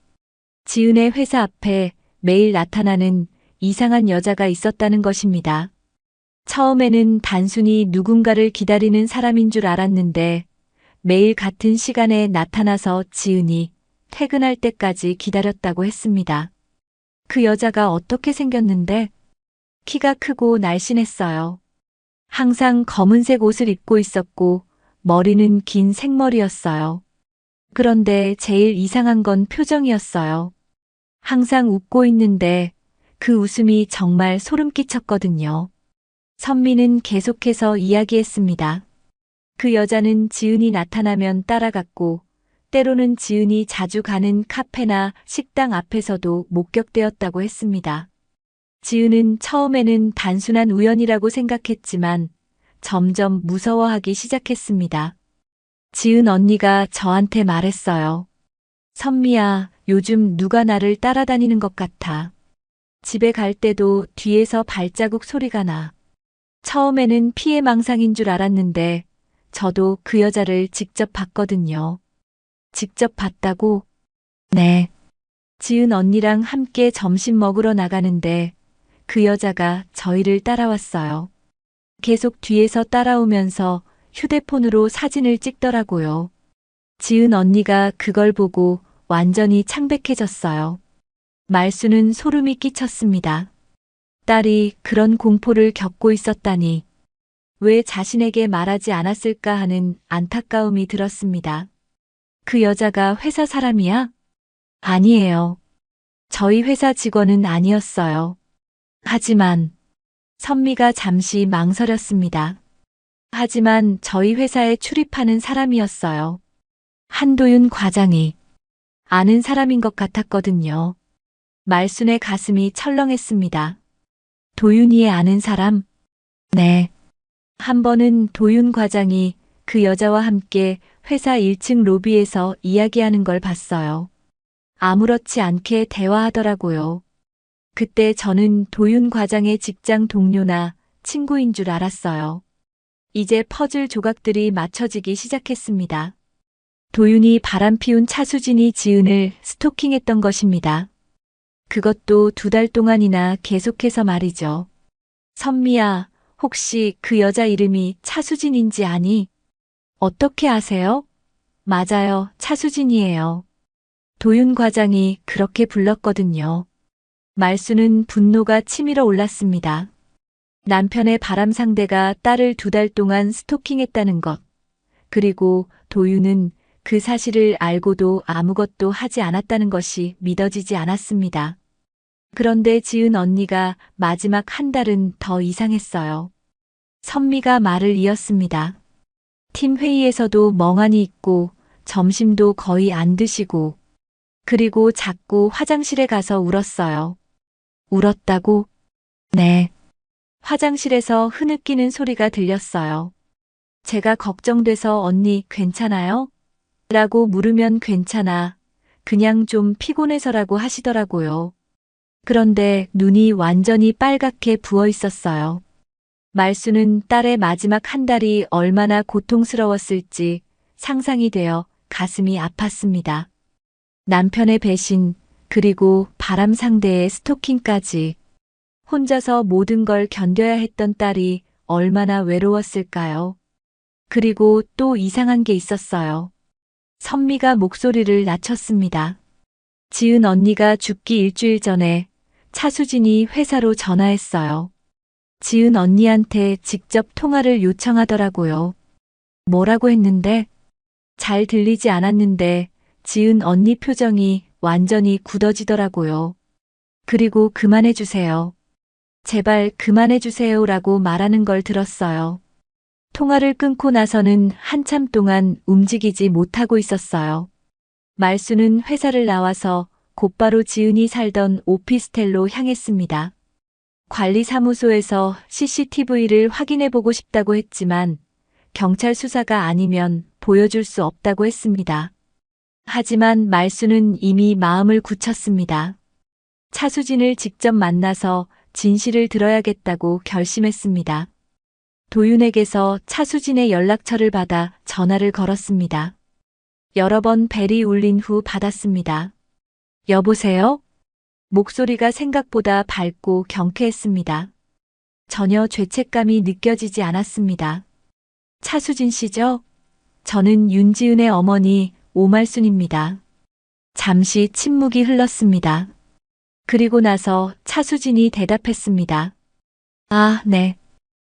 지은의 회사 앞에 매일 나타나는 이상한 여자가 있었다는 것입니다. 처음에는 단순히 누군가를 기다리는 사람인 줄 알았는데 매일 같은 시간에 나타나서 지은이 퇴근할 때까지 기다렸다고 했습니다. 그 여자가 어떻게 생겼는데? 키가 크고 날씬했어요. 항상 검은색 옷을 입고 있었고 머리는 긴 생머리였어요. 그런데 제일 이상한 건 표정이었어요. 항상 웃고 있는데 그 웃음이 정말 소름 끼쳤거든요. 선미는 계속해서 이야기했습니다. 그 여자는 지은이 나타나면 따라갔고 때로는 지은이 자주 가는 카페나 식당 앞에서도 목격되었다고 했습니다. 지은은 처음에는 단순한 우연이라고 생각했지만 점점 무서워하기 시작했습니다. 지은 언니가 저한테 말했어요. 선미야, 요즘 누가 나를 따라다니는 것 같아. 집에 갈 때도 뒤에서 발자국 소리가 나. 처음에는 피해망상인 줄 알았는데 저도 그 여자를 직접 봤거든요. 직접 봤다고? 네. 지은 언니랑 함께 점심 먹으러 나가는데 그 여자가 저희를 따라왔어요. 계속 뒤에서 따라오면서 휴대폰으로 사진을 찍더라고요. 지은 언니가 그걸 보고 완전히 창백해졌어요. 말수는 소름이 끼쳤습니다. 딸이 그런 공포를 겪고 있었다니. 왜 자신에게 말하지 않았을까 하는 안타까움이 들었습니다. 그 여자가 회사 사람이야? 아니에요. 저희 회사 직원은 아니었어요. 하지만 선미가 잠시 망설였습니다. 하지만 저희 회사에 출입하는 사람이었어요. 한도윤 과장이 아는 사람인 것 같았거든요. 말순의 가슴이 철렁했습니다. 도윤이의 아는 사람? 네. 한 번은 도윤 과장이 그 여자와 함께 회사 1층 로비에서 이야기하는 걸 봤어요. 아무렇지 않게 대화하더라고요. 그때 저는 도윤 과장의 직장 동료나 친구인 줄 알았어요. 이제 퍼즐 조각들이 맞춰지기 시작했습니다. 도윤이 바람피운 차수진이 지은을 스토킹했던 것입니다. 그것도 2달 동안이나 계속해서 말이죠. 선미야, 혹시 그 여자 이름이 차수진인지 아니? 어떻게 아세요? 맞아요, 차수진이에요. 도윤 과장이 그렇게 불렀거든요. 말수는 분노가 치밀어 올랐습니다. 남편의 바람 상대가 딸을 2달 동안 스토킹했다는 것. 그리고 도윤은 그 사실을 알고도 아무것도 하지 않았다는 것이 믿어지지 않았습니다. 그런데 지은 언니가 마지막 한 달은 더 이상했어요. 선미가 말을 이었습니다. 팀 회의에서도 멍하니 있고 점심도 거의 안 드시고 그리고 자꾸 화장실에 가서 울었어요. 울었다고? 네. 화장실에서 흐느끼는 소리가 들렸어요. 제가 걱정돼서 언니 괜찮아요? 라고 물으면 괜찮아. 그냥 좀 피곤해서라고 하시더라고요. 그런데 눈이 완전히 빨갛게 부어 있었어요. 말수는 딸의 마지막 한 달이 얼마나 고통스러웠을지 상상이 되어 가슴이 아팠습니다. 남편의 배신, 그리고 바람 상대의 스토킹까지 혼자서 모든 걸 견뎌야 했던 딸이 얼마나 외로웠을까요? 그리고 또 이상한 게 있었어요. 선미가 목소리를 낮췄습니다. 지은 언니가 죽기 일주일 전에 차수진이 회사로 전화했어요. 지은 언니한테 직접 통화를 요청하더라고요. 뭐라고 했는데? 잘 들리지 않았는데 지은 언니 표정이 완전히 굳어지더라고요. 그리고 그만해주세요. 제발 그만해주세요라고 말하는 걸 들었어요. 통화를 끊고 나서는 한참 동안 움직이지 못하고 있었어요. 말수는 회사를 나와서 곧바로 지은이 살던 오피스텔로 향했습니다. 관리사무소에서 CCTV를 확인해보고 싶다고 했지만 경찰 수사가 아니면 보여줄 수 없다고 했습니다. 하지만 말수는 이미 마음을 굳혔습니다. 차수진을 직접 만나서 진실을 들어야겠다고 결심했습니다. 도윤에게서 차수진의 연락처를 받아 전화를 걸었습니다. 여러 번 벨이 울린 후 받았습니다. 여보세요? 목소리가 생각보다 밝고 경쾌했습니다. 전혀 죄책감이 느껴지지 않았습니다. 차수진 씨죠? 저는 윤지은의 어머니 오말순입니다. 잠시 침묵이 흘렀습니다. 그리고 나서 차수진이 대답했습니다. 아, 네.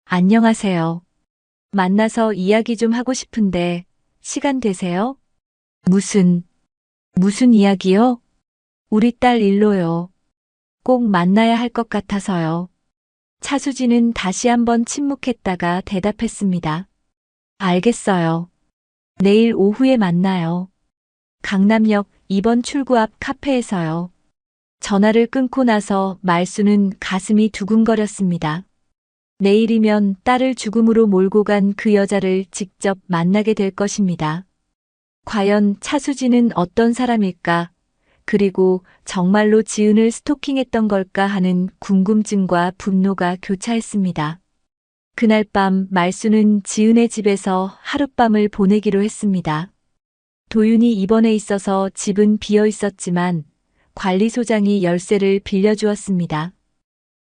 안녕하세요. 만나서 이야기 좀 하고 싶은데 시간 되세요? 무슨 이야기요? 우리 딸 일로요. 꼭 만나야 할 것 같아서요. 차수진은 다시 한번 침묵했다가 대답했습니다. 알겠어요. 내일 오후에 만나요. 강남역 2번 출구 앞 카페에서요. 전화를 끊고 나서 말수는 가슴이 두근거렸습니다. 내일이면 딸을 죽음으로 몰고 간 그 여자를 직접 만나게 될 것입니다. 과연 차수진은 어떤 사람일까? 그리고 정말로 지은을 스토킹했던 걸까 하는 궁금증과 분노가 교차했습니다. 그날 밤 말수는 지은의 집에서 하룻밤을 보내기로 했습니다. 도윤이 입원해 있어서 집은 비어 있었지만 관리소장이 열쇠를 빌려주었습니다.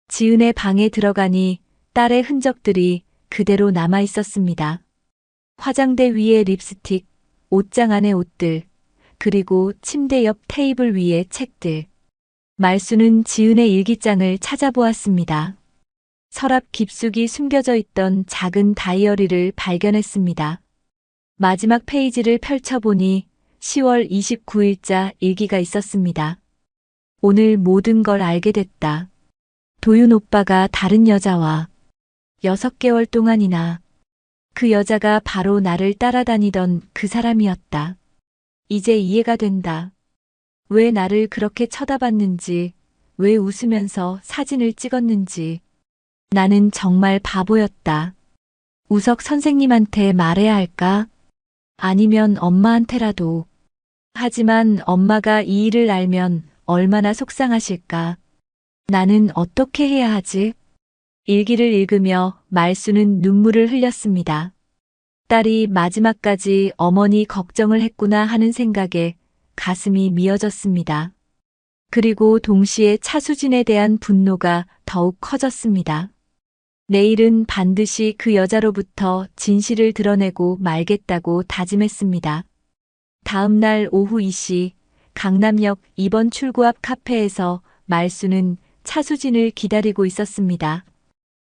지은의 방에 들어가니 딸의 흔적들이 그대로 남아 있었습니다. 화장대 위에 립스틱, 옷장 안에 옷들, 그리고 침대 옆 테이블 위에 책들. 말수는 지은의 일기장을 찾아보았습니다. 서랍 깊숙이 숨겨져 있던 작은 다이어리를 발견했습니다. 마지막 페이지를 펼쳐보니 10월 29일자 일기가 있었습니다. 오늘 모든 걸 알게 됐다. 도윤 오빠가 다른 여자와 6개월 동안이나 그 여자가 바로 나를 따라다니던 그 사람이었다. 이제 이해가 된다. 왜 나를 그렇게 쳐다봤는지, 왜 웃으면서 사진을 찍었는지. 나는 정말 바보였다. 우석 선생님한테 말해야 할까? 아니면 엄마한테라도. 하지만 엄마가 이 일을 알면 얼마나 속상하실까? 나는 어떻게 해야 하지? 일기를 읽으며 말수는 눈물을 흘렸습니다. 딸이 마지막까지 어머니 걱정을 했구나 하는 생각에 가슴이 미어졌습니다. 그리고 동시에 차수진에 대한 분노가 더욱 커졌습니다. 내일은 반드시 그 여자로부터 진실을 드러내고 말겠다고 다짐했습니다. 다음 날 오후 2시 강남역 2번 출구 앞 카페에서 말수는 차수진을 기다리고 있었습니다.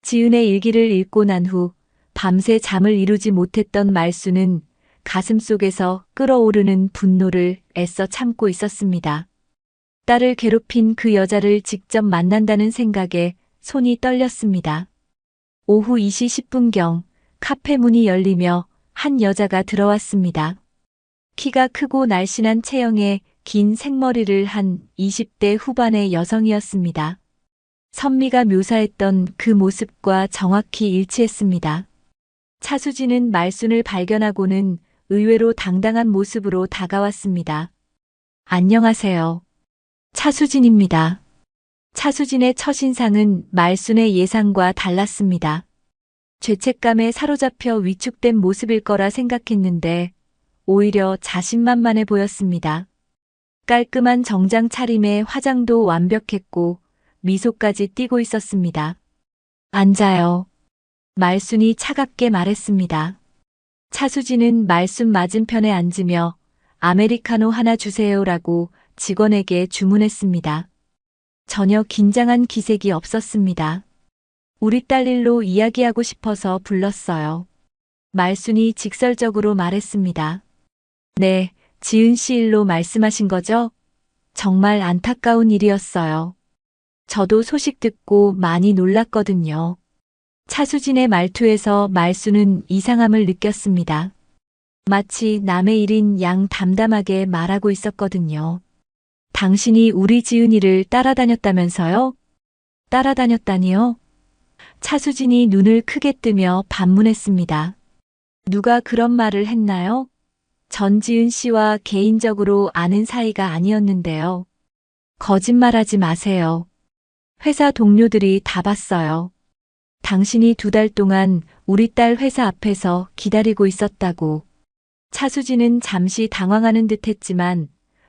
지은의 일기를 읽고 난 후 밤새 잠을 이루지 못했던 말수는 가슴속에서 끓어오르는 분노를 애써 참고 있었습니다. 딸을 괴롭힌 그 여자를 직접 만난다는 생각에 손이 떨렸습니다. 오후 2시 10분경 카페 문이 열리며 한 여자가 들어왔습니다. 키가 크고 날씬한 체형에 긴 생머리를 한 20대 후반의 여성이었습니다. 선미가 묘사했던 그 모습과 정확히 일치했습니다. 차수진은 말순을 발견하고는 의외로 당당한 모습으로 다가왔습니다. 안녕하세요. 차수진입니다. 차수진의 첫인상은 말순의 예상과 달랐습니다. 죄책감에 사로잡혀 위축된 모습일 거라 생각했는데 오히려 자신만만해 보였습니다. 깔끔한 정장 차림에 화장도 완벽했고 미소까지 띠고 있었습니다. 앉아요. 말순이 차갑게 말했습니다. 차수진은 말순 맞은편에 앉으며 아메리카노 하나 주세요라고 직원에게 주문했습니다. 전혀 긴장한 기색이 없었습니다. 우리 딸 일로 이야기하고 싶어서 불렀어요. 말순이 직설적으로 말했습니다. 네, 지은 씨 일로 말씀하신 거죠? 정말 안타까운 일이었어요. 저도 소식 듣고 많이 놀랐거든요. 차수진의 말투에서 말순은 이상함을 느꼈습니다. 마치 남의 일인 양 담담하게 말하고 있었거든요. 당신이 우리 지은이를 따라다녔다면서요? 따라다녔다니요? 차수진이 눈을 크게 뜨며 반문했습니다. 누가 그런 말을 했나요? 전지은 씨와 개인적으로 아는 사이가 아니었는데요. 거짓말하지 마세요. 회사 동료들이 다 봤어요. 당신이 2달 동안 우리 딸 회사 앞에서 기다리고 있었다고. 차수진은 잠시 당황하는 듯 했지만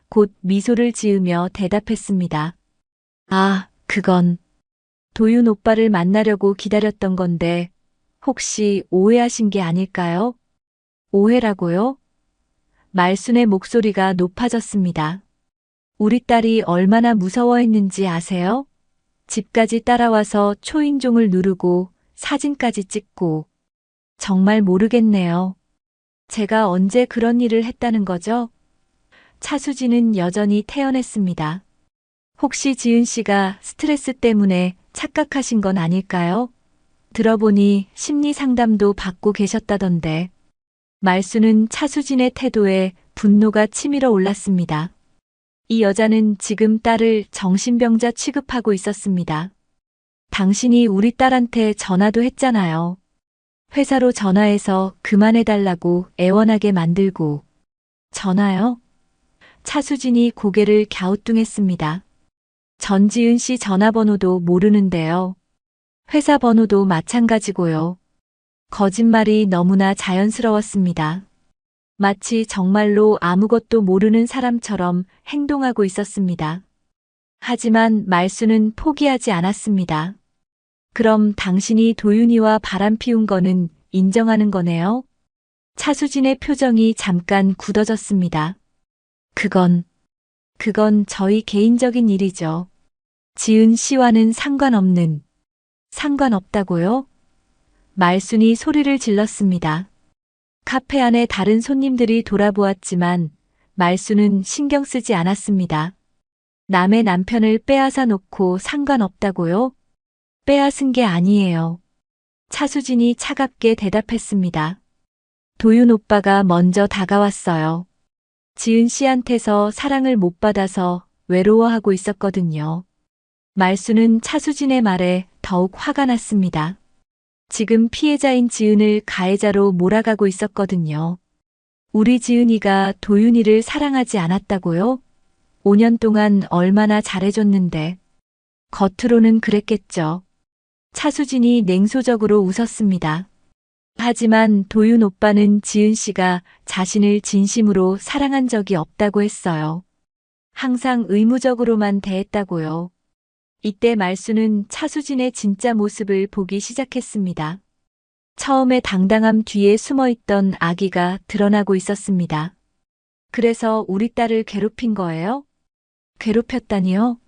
곧 미소를 지으며 대답했습니다. 아, 그건 도윤 오빠를 만나려고 기다렸던 건데 혹시 오해하신 게 아닐까요? 오해라고요? 말순의 목소리가 높아졌습니다. 우리 딸이 얼마나 무서워했는지 아세요? 집까지 따라와서 초인종을 누르고 사진까지 찍고. 정말 모르겠네요. 제가 언제 그런 일을 했다는 거죠? 차수진은 여전히 태연했습니다. 혹시 지은 씨가 스트레스 때문에 착각하신 건 아닐까요? 들어보니 심리 상담도 받고 계셨다던데. 말순은 차수진의 태도에 분노가 치밀어 올랐습니다. 이 여자는 지금 딸을 정신병자 취급하고 있었습니다. 당신이 우리 딸한테 전화도 했잖아요. 회사로 전화해서 그만해달라고 애원하게 만들고. 전화요? 차수진이 고개를 갸우뚱했습니다. 전지은 씨 전화번호도 모르는데요. 회사 번호도 마찬가지고요. 거짓말이 너무나 자연스러웠습니다. 마치 정말로 아무것도 모르는 사람처럼 행동하고 있었습니다. 하지만 말순은 포기하지 않았습니다. 그럼 당신이 도윤이와 바람 피운 거는 인정하는 거네요? 차수진의 표정이 잠깐 굳어졌습니다. 그건 저희 개인적인 일이죠. 지은 씨와는 상관없다고요? 말순이 소리를 질렀습니다. 카페 안에 다른 손님들이 돌아보았지만 말순은 신경 쓰지 않았습니다. 남의 남편을 빼앗아 놓고 상관없다고요? 빼앗은 게 아니에요. 차수진이 차갑게 대답했습니다. 도윤 오빠가 먼저 다가왔어요. 지은 씨한테서 사랑을 못 받아서 외로워하고 있었거든요. 말순은 차수진의 말에 더욱 화가 났습니다. 지금 피해자인 지은을 가해자로 몰아가고 있었거든요. 우리 지은이가 도윤이를 사랑하지 않았다고요? 5년 동안 얼마나 잘해줬는데. 겉으로는 그랬겠죠. 차수진이 냉소적으로 웃었습니다. 하지만 도윤 오빠는 지은 씨가 자신을 진심으로 사랑한 적이 없다고 했어요. 항상 의무적으로만 대했다고요. 이때 말순은 차수진의 진짜 모습을 보기 시작했습니다. 처음에 당당함 뒤에 숨어있던 악의가 드러나고 있었습니다. 그래서 우리 딸을 괴롭힌 거예요? 괴롭혔다니요?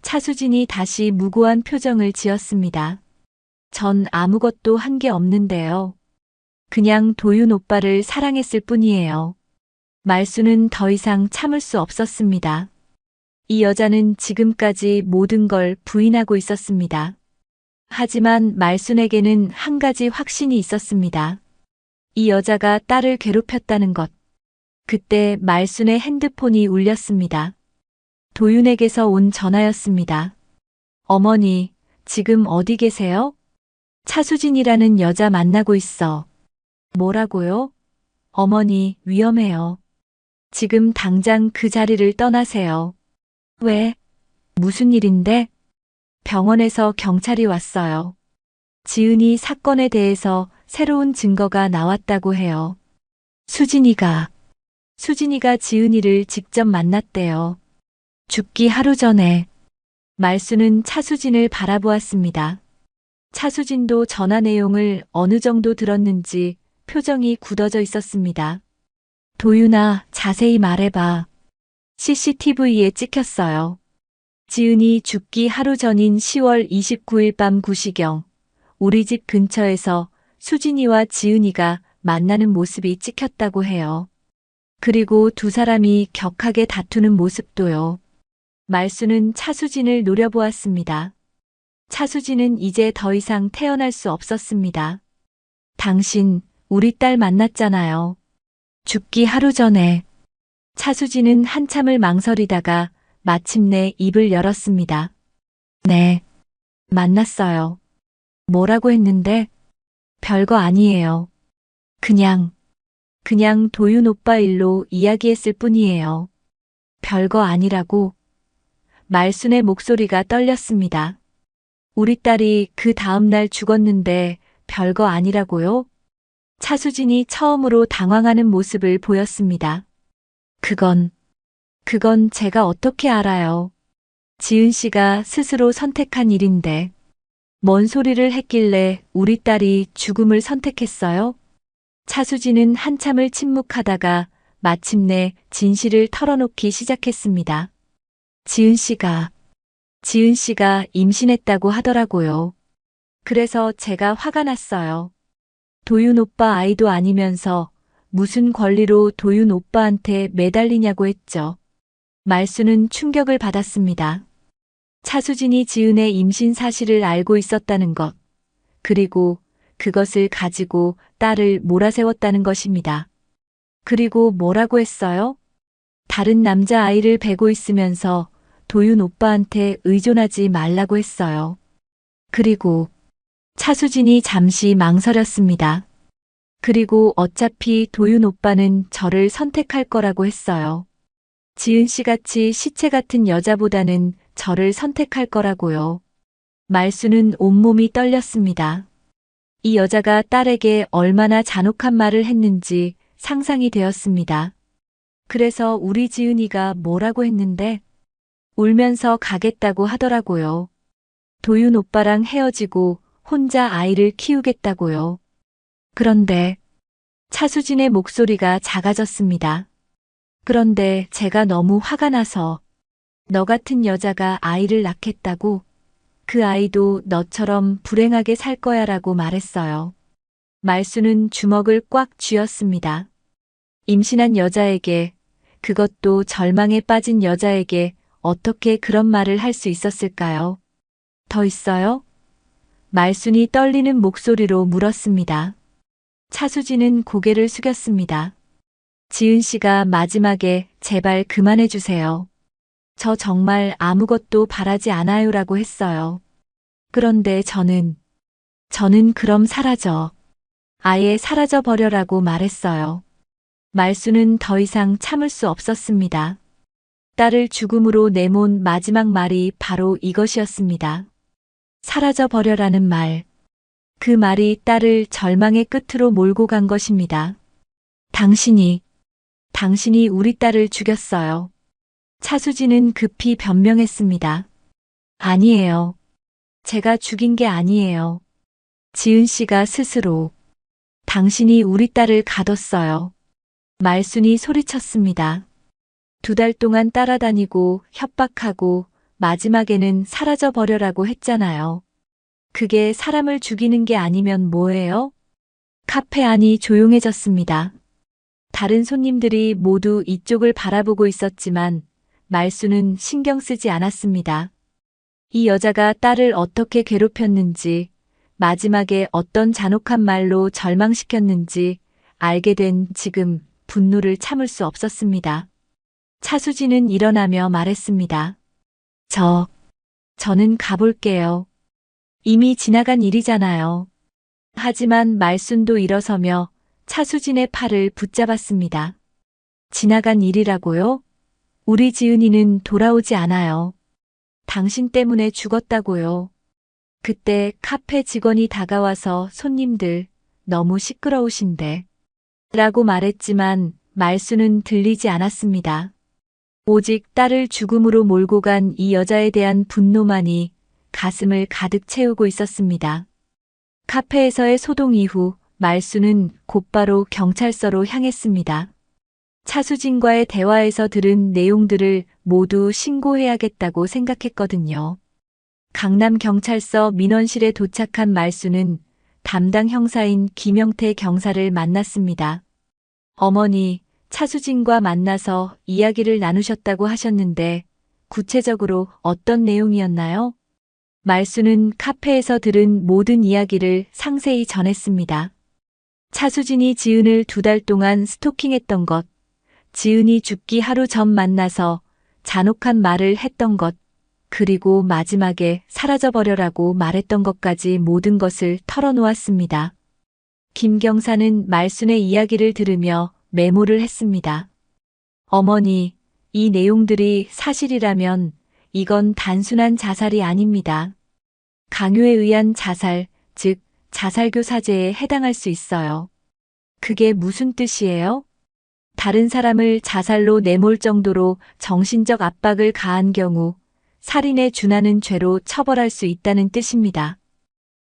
차수진이 다시 무고한 표정을 지었습니다. 전 아무것도 한 게 없는데요. 그냥 도윤 오빠를 사랑했을 뿐이에요. 말순은 더 이상 참을 수 없었습니다. 이 여자는 지금까지 모든 걸 부인하고 있었습니다. 하지만 말순에게는 한 가지 확신이 있었습니다. 이 여자가 딸을 괴롭혔다는 것. 그때 말순의 핸드폰이 울렸습니다. 도윤에게서 온 전화였습니다. 어머니, 지금 어디 계세요? 차수진이라는 여자 만나고 있어. 뭐라고요? 어머니, 위험해요. 지금 당장 그 자리를 떠나세요. 왜? 무슨 일인데? 병원에서 경찰이 왔어요. 지은이 사건에 대해서 새로운 증거가 나왔다고 해요. 수진이가 지은이를 직접 만났대요. 죽기 하루 전에. 말순은 차수진을 바라보았습니다. 차수진도 전화 내용을 어느 정도 들었는지 표정이 굳어져 있었습니다. 도윤아, 자세히 말해봐. CCTV에 찍혔어요. 지은이 죽기 하루 전인 10월 29일 밤 9시경, 우리 집 근처에서 수진이와 지은이가 만나는 모습이 찍혔다고 해요. 그리고 두 사람이 격하게 다투는 모습도요. 말수는 차수진을 노려보았습니다. 차수진은 이제 더 이상 태어날 수 없었습니다. 당신, 우리 딸 만났잖아요. 죽기 하루 전에. 차수진은 한참을 망설이다가 마침내 입을 열었습니다. 네, 만났어요. 뭐라고 했는데? 별거 아니에요. 그냥 도윤 오빠 일로 이야기했을 뿐이에요. 별거 아니라고. 말순의 목소리가 떨렸습니다. 우리 딸이 그 다음날 죽었는데 별거 아니라고요? 차수진이 처음으로 당황하는 모습을 보였습니다. 그건 제가 어떻게 알아요? 지은 씨가 스스로 선택한 일인데. 뭔 소리를 했길래 우리 딸이 죽음을 선택했어요? 차수진은 한참을 침묵하다가 마침내 진실을 털어놓기 시작했습니다. 지은 씨가 임신했다고 하더라고요. 그래서 제가 화가 났어요. 도윤 오빠 아이도 아니면서 무슨 권리로 도윤 오빠한테 매달리냐고 했죠. 말수는 충격을 받았습니다. 차수진이 지은의 임신 사실을 알고 있었다는 것, 그리고 그것을 가지고 딸을 몰아세웠다는 것입니다. 그리고 뭐라고 했어요? 다른 남자 아이를 베고 있으면서 도윤 오빠한테 의존하지 말라고 했어요. 그리고 차수진이 잠시 망설였습니다. 그리고 어차피 도윤 오빠는 저를 선택할 거라고 했어요. 지은 씨 같이 시체 같은 여자보다는 저를 선택할 거라고요. 말수는 온몸이 떨렸습니다. 이 여자가 딸에게 얼마나 잔혹한 말을 했는지 상상이 되었습니다. 그래서 우리 지은이가 뭐라고 했는데? 울면서 가겠다고 하더라고요. 도윤 오빠랑 헤어지고 혼자 아이를 키우겠다고요. 그런데 차수진의 목소리가 작아졌습니다. 그런데 제가 너무 화가 나서 너 같은 여자가 아이를 낳겠다고? 그 아이도 너처럼 불행하게 살 거야라고 말했어요. 말수는 주먹을 꽉 쥐었습니다. 임신한 여자에게, 그것도 절망에 빠진 여자에게 어떻게 그런 말을 할 수 있었을까요? 더 있어요? 말순이 떨리는 목소리로 물었습니다. 차수진은 고개를 숙였습니다. 지은 씨가 마지막에 제발 그만해 주세요. 저 정말 아무것도 바라지 않아요라고 했어요. 그런데 저는 그럼 사라져. 아예 사라져 버려라고 말했어요. 말수는 더 이상 참을 수 없었습니다. 딸을 죽음으로 내몬 마지막 말이 바로 이것이었습니다. 사라져 버려라는 말. 그 말이 딸을 절망의 끝으로 몰고 간 것입니다. 당신이 우리 딸을 죽였어요. 차수진은 급히 변명했습니다. 아니에요. 제가 죽인 게 아니에요. 지은 씨가 스스로. 당신이 우리 딸을 가뒀어요. 말순이 소리쳤습니다. 2달 동안 따라다니고 협박하고 마지막에는 사라져 버려라고 했잖아요. 그게 사람을 죽이는 게 아니면 뭐예요? 카페 안이 조용해졌습니다. 다른 손님들이 모두 이쪽을 바라보고 있었지만 말수는 신경 쓰지 않았습니다. 이 여자가 딸을 어떻게 괴롭혔는지, 마지막에 어떤 잔혹한 말로 절망시켰는지 알게 된 지금 분노를 참을 수 없었습니다. 차수진은 일어나며 말했습니다. 저는 가볼게요. 이미 지나간 일이잖아요. 하지만 말순도 일어서며 차수진의 팔을 붙잡았습니다. 지나간 일이라고요? 우리 지은이는 돌아오지 않아요. 당신 때문에 죽었다고요. 그때 카페 직원이 다가와서 손님들 너무 시끄러우신데 라고 말했지만 말수는 들리지 않았습니다. 오직 딸을 죽음으로 몰고 간 이 여자에 대한 분노만이 가슴을 가득 채우고 있었습니다. 카페에서의 소동 이후 말수는 곧바로 경찰서로 향했습니다. 차수진과의 대화에서 들은 내용들을 모두 신고해야겠다고 생각했거든요. 강남경찰서 민원실에 도착한 말수는 담당 형사인 김영태 경사를 만났습니다. 어머니, 차수진과 만나서 이야기를 나누셨다고 하셨는데 구체적으로 어떤 내용이었나요? 말수는 카페에서 들은 모든 이야기를 상세히 전했습니다. 차수진이 지은을 2달 동안 스토킹했던 것, 지은이 죽기 하루 전 만나서 잔혹한 말을 했던 것, 그리고 마지막에 사라져버려라고 말했던 것까지 모든 것을 털어놓았습니다. 김 경사는 말순의 이야기를 들으며 메모를 했습니다. 어머니, 이 내용들이 사실이라면 이건 단순한 자살이 아닙니다. 강요에 의한 자살, 즉 자살교 사죄에 해당할 수 있어요. 그게 무슨 뜻이에요? 다른 사람을 자살로 내몰 정도로 정신적 압박을 가한 경우 살인에 준하는 죄로 처벌할 수 있다는 뜻입니다.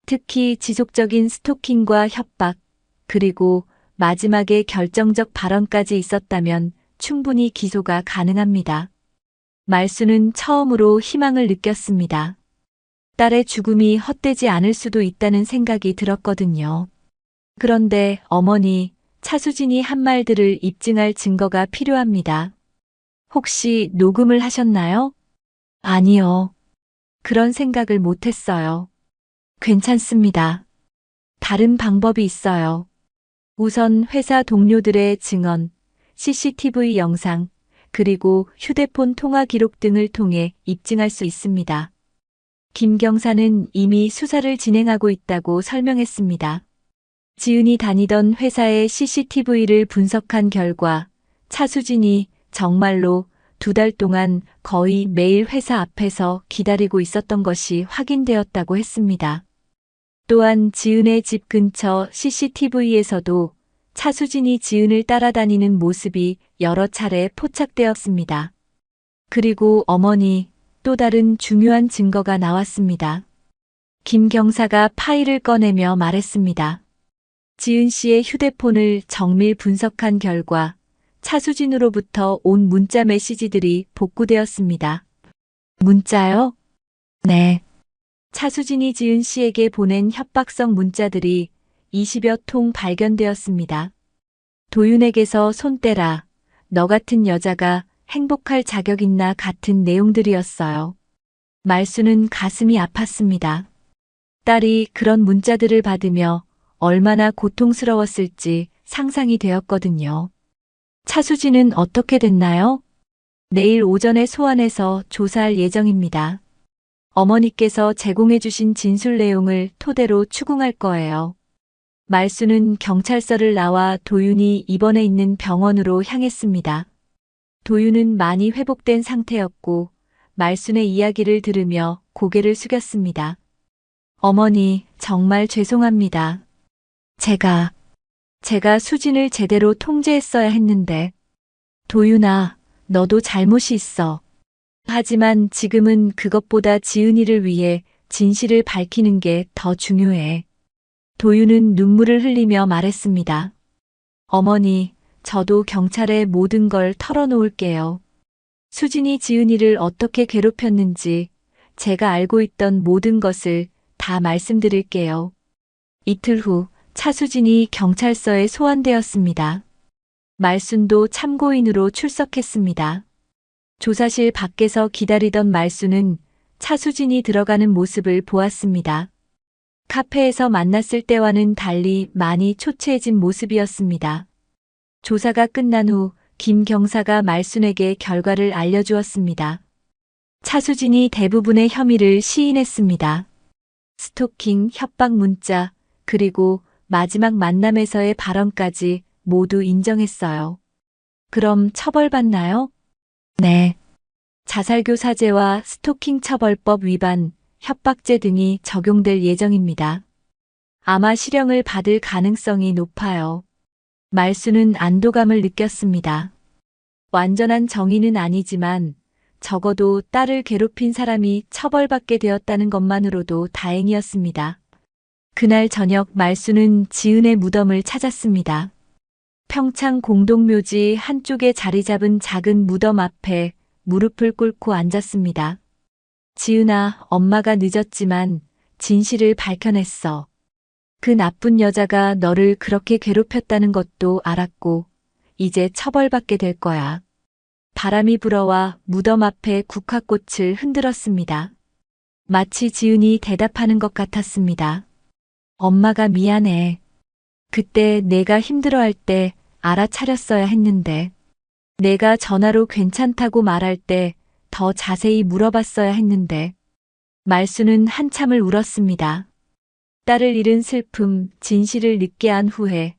특히 지속적인 스토킹과 협박, 그리고 마지막에 결정적 발언까지 있었다면 충분히 기소가 가능합니다. 말수는 처음으로 희망을 느꼈습니다. 딸의 죽음이 헛되지 않을 수도 있다는 생각이 들었거든요. 그런데 어머니, 차수진이 한 말들을 입증할 증거가 필요합니다. 혹시 녹음을 하셨나요? 아니요. 그런 생각을 못했어요. 괜찮습니다. 다른 방법이 있어요. 우선 회사 동료들의 증언, CCTV 영상, 그리고 휴대폰 통화 기록 등을 통해 입증할 수 있습니다. 김 경사는 이미 수사를 진행하고 있다고 설명했습니다. 지은이 다니던 회사의 CCTV를 분석한 결과 차수진이 정말로 2달 동안 거의 매일 회사 앞에서 기다리고 있었던 것이 확인되었다고 했습니다. 또한 지은의 집 근처 CCTV에서도 차수진이 지은을 따라다니는 모습이 여러 차례 포착되었습니다. 그리고 어머니, 또 다른 중요한 증거가 나왔습니다. 김 경사가 파일을 꺼내며 말했습니다. 지은 씨의 휴대폰을 정밀 분석한 결과 차수진으로부터 온 문자 메시지들이 복구되었습니다. 문자요? 네. 차수진이 지은 씨에게 보낸 협박성 문자들이 20여 통 발견되었습니다. 도윤에게서 손 떼라. 너 같은 여자가 행복할 자격 있나 같은 내용들이었어요. 말수는 가슴이 아팠습니다. 딸이 그런 문자들을 받으며 얼마나 고통스러웠을지 상상이 되었거든요. 차수진은 어떻게 됐나요? 내일 오전에 소환해서 조사할 예정입니다. 어머니께서 제공해 주신 진술 내용을 토대로 추궁할 거예요. 말수는 경찰서를 나와 도윤이 입원해 있는 병원으로 향했습니다. 도윤은 많이 회복된 상태였고 말순의 이야기를 들으며 고개를 숙였습니다. 어머니, 정말 죄송합니다. 제가 수진을 제대로 통제했어야 했는데. 도윤아, 너도 잘못이 있어. 하지만 지금은 그것보다 지은이를 위해 진실을 밝히는 게 더 중요해. 도윤은 눈물을 흘리며 말했습니다. 어머니, 저도 경찰에 모든 걸 털어놓을게요. 수진이 지은이를 어떻게 괴롭혔는지 제가 알고 있던 모든 것을 다 말씀드릴게요. 이틀 후 차수진이 경찰서에 소환되었습니다. 말순도 참고인으로 출석했습니다. 조사실 밖에서 기다리던 말순은 차수진이 들어가는 모습을 보았습니다. 카페에서 만났을 때와는 달리 많이 초췌해진 모습이었습니다. 조사가 끝난 후 김 경사가 말순에게 결과를 알려주었습니다. 차수진이 대부분의 혐의를 시인했습니다. 스토킹, 협박 문자, 그리고 마지막 만남에서의 발언까지 모두 인정했어요. 그럼 처벌받나요? 네. 자살교 사죄와 스토킹 처벌법 위반, 협박죄 등이 적용될 예정입니다. 아마 실형을 받을 가능성이 높아요. 말수는 안도감을 느꼈습니다. 완전한 정의는 아니지만 적어도 딸을 괴롭힌 사람이 처벌받게 되었다는 것만으로도 다행이었습니다. 그날 저녁 말수는 지은의 무덤을 찾았습니다. 평창 공동묘지 한쪽에 자리 잡은 작은 무덤 앞에 무릎을 꿇고 앉았습니다. 지은아, 엄마가 늦었지만 진실을 밝혀냈어. 그 나쁜 여자가 너를 그렇게 괴롭혔다는 것도 알았고, 이제 처벌받게 될 거야. 바람이 불어와 무덤 앞에 국화꽃을 흔들었습니다. 마치 지은이 대답하는 것 같았습니다. 엄마가 미안해. 그때 내가 힘들어할 때 알아차렸어야 했는데, 내가 전화로 괜찮다고 말할 때 더 자세히 물어봤어야 했는데, 말수는 한참을 울었습니다. 딸을 잃은 슬픔, 진실을 늦게 안 후회,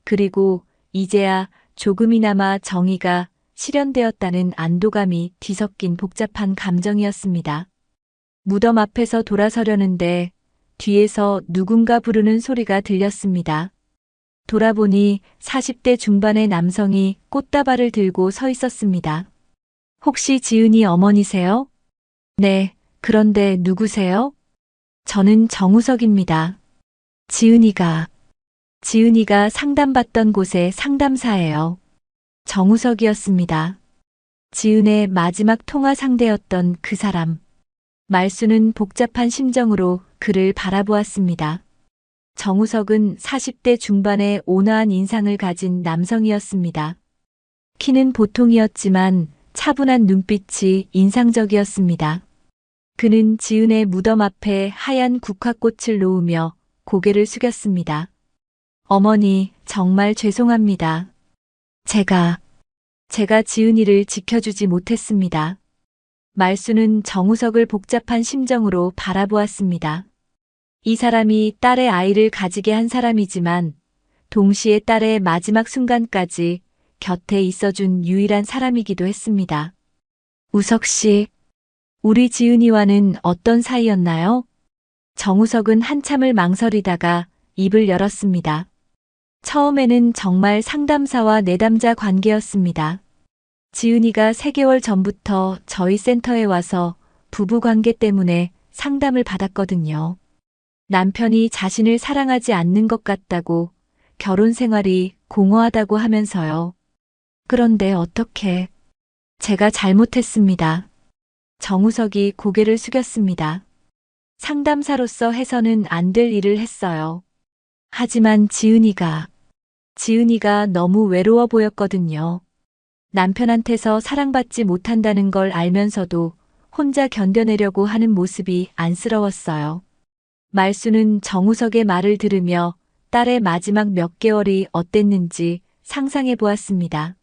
그리고 이제야 조금이나마 정의가 실현되었다는 안도감이 뒤섞인 복잡한 감정이었습니다. 무덤 앞에서 돌아서려는데 뒤에서 누군가 부르는 소리가 들렸습니다. 돌아보니 40대 중반의 남성이 꽃다발을 들고 서 있었습니다. 혹시 지은이 어머니세요? 네, 그런데 누구세요? 저는 정우석입니다. 지은이가 상담받던 곳의 상담사예요. 정우석이었습니다. 지은의 마지막 통화 상대였던 그 사람. 말수는 복잡한 심정으로 그를 바라보았습니다. 정우석은 40대 중반의 온화한 인상을 가진 남성이었습니다. 키는 보통이었지만 차분한 눈빛이 인상적이었습니다. 그는 지은의 무덤 앞에 하얀 국화꽃을 놓으며 고개를 숙였습니다. 어머니, 정말 죄송합니다. 제가 지은이를 지켜주지 못했습니다. 말수는 정우석을 복잡한 심정으로 바라보았습니다. 이 사람이 딸의 아이를 가지게 한 사람이지만 동시에 딸의 마지막 순간까지 곁에 있어준 유일한 사람이기도 했습니다. 우석 씨, 우리 지은이와는 어떤 사이였나요? 정우석은 한참을 망설이다가 입을 열었습니다. 처음에는 정말 상담사와 내담자 관계였습니다. 지은이가 3개월 전부터 저희 센터에 와서 부부 관계 때문에 상담을 받았거든요. 남편이 자신을 사랑하지 않는 것 같다고, 결혼 생활이 공허하다고 하면서요. 그런데 어떻게? 제가 잘못했습니다. 정우석이 고개를 숙였습니다. 상담사로서 해서는 안 될 일을 했어요. 하지만 지은이가 너무 외로워 보였거든요. 남편한테서 사랑받지 못한다는 걸 알면서도 혼자 견뎌내려고 하는 모습이 안쓰러웠어요. 말수는 정우석의 말을 들으며 딸의 마지막 몇 개월이 어땠는지 상상해 보았습니다.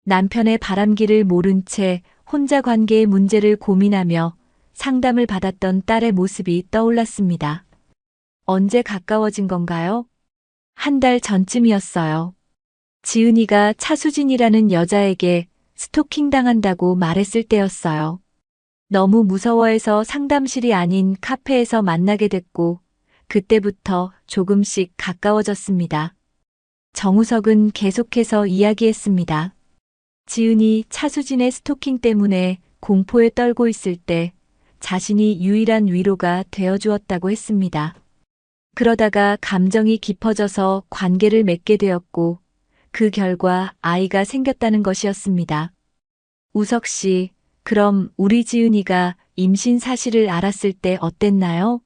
남편의 바람기를 모른 채 혼자 관계의 문제를 고민하며 상담을 받았던 딸의 모습이 떠올랐습니다. 언제 가까워진 건가요? 1달 전쯤이었어요. 지은이가 차수진이라는 여자에게 스토킹 당한다고 말했을 때였어요. 너무 무서워해서 상담실이 아닌 카페에서 만나게 됐고, 그때부터 조금씩 가까워졌습니다. 정우석은 계속해서 이야기했습니다. 지은이 차수진의 스토킹 때문에 공포에 떨고 있을 때 자신이 유일한 위로가 되어주었다고 했습니다. 그러다가 감정이 깊어져서 관계를 맺게 되었고, 그 결과 아이가 생겼다는 것이었습니다. 우석 씨, 그럼 우리 지은이가 임신 사실을 알았을 때 어땠나요?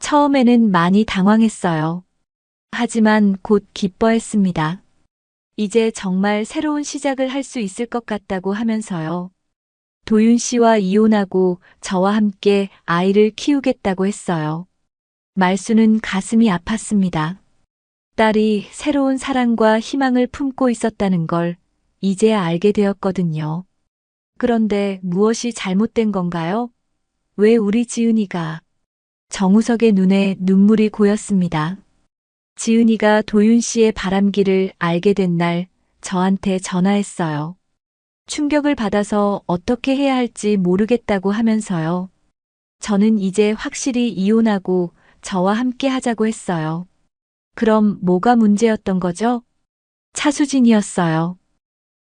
처음에는 많이 당황했어요. 하지만 곧 기뻐했습니다. 이제 정말 새로운 시작을 할 수 있을 것 같다고 하면서요. 도윤 씨와 이혼하고 저와 함께 아이를 키우겠다고 했어요. 말수는 가슴이 아팠습니다. 딸이 새로운 사랑과 희망을 품고 있었다는 걸 이제야 알게 되었거든요. 그런데 무엇이 잘못된 건가요? 왜 우리 지은이가? 정우석의 눈에 눈물이 고였습니다. 지은이가 도윤 씨의 바람기를 알게 된 날 저한테 전화했어요. 충격을 받아서 어떻게 해야 할지 모르겠다고 하면서요. 저는 이제 확실히 이혼하고 저와 함께 하자고 했어요. 그럼 뭐가 문제였던 거죠? 차수진이었어요.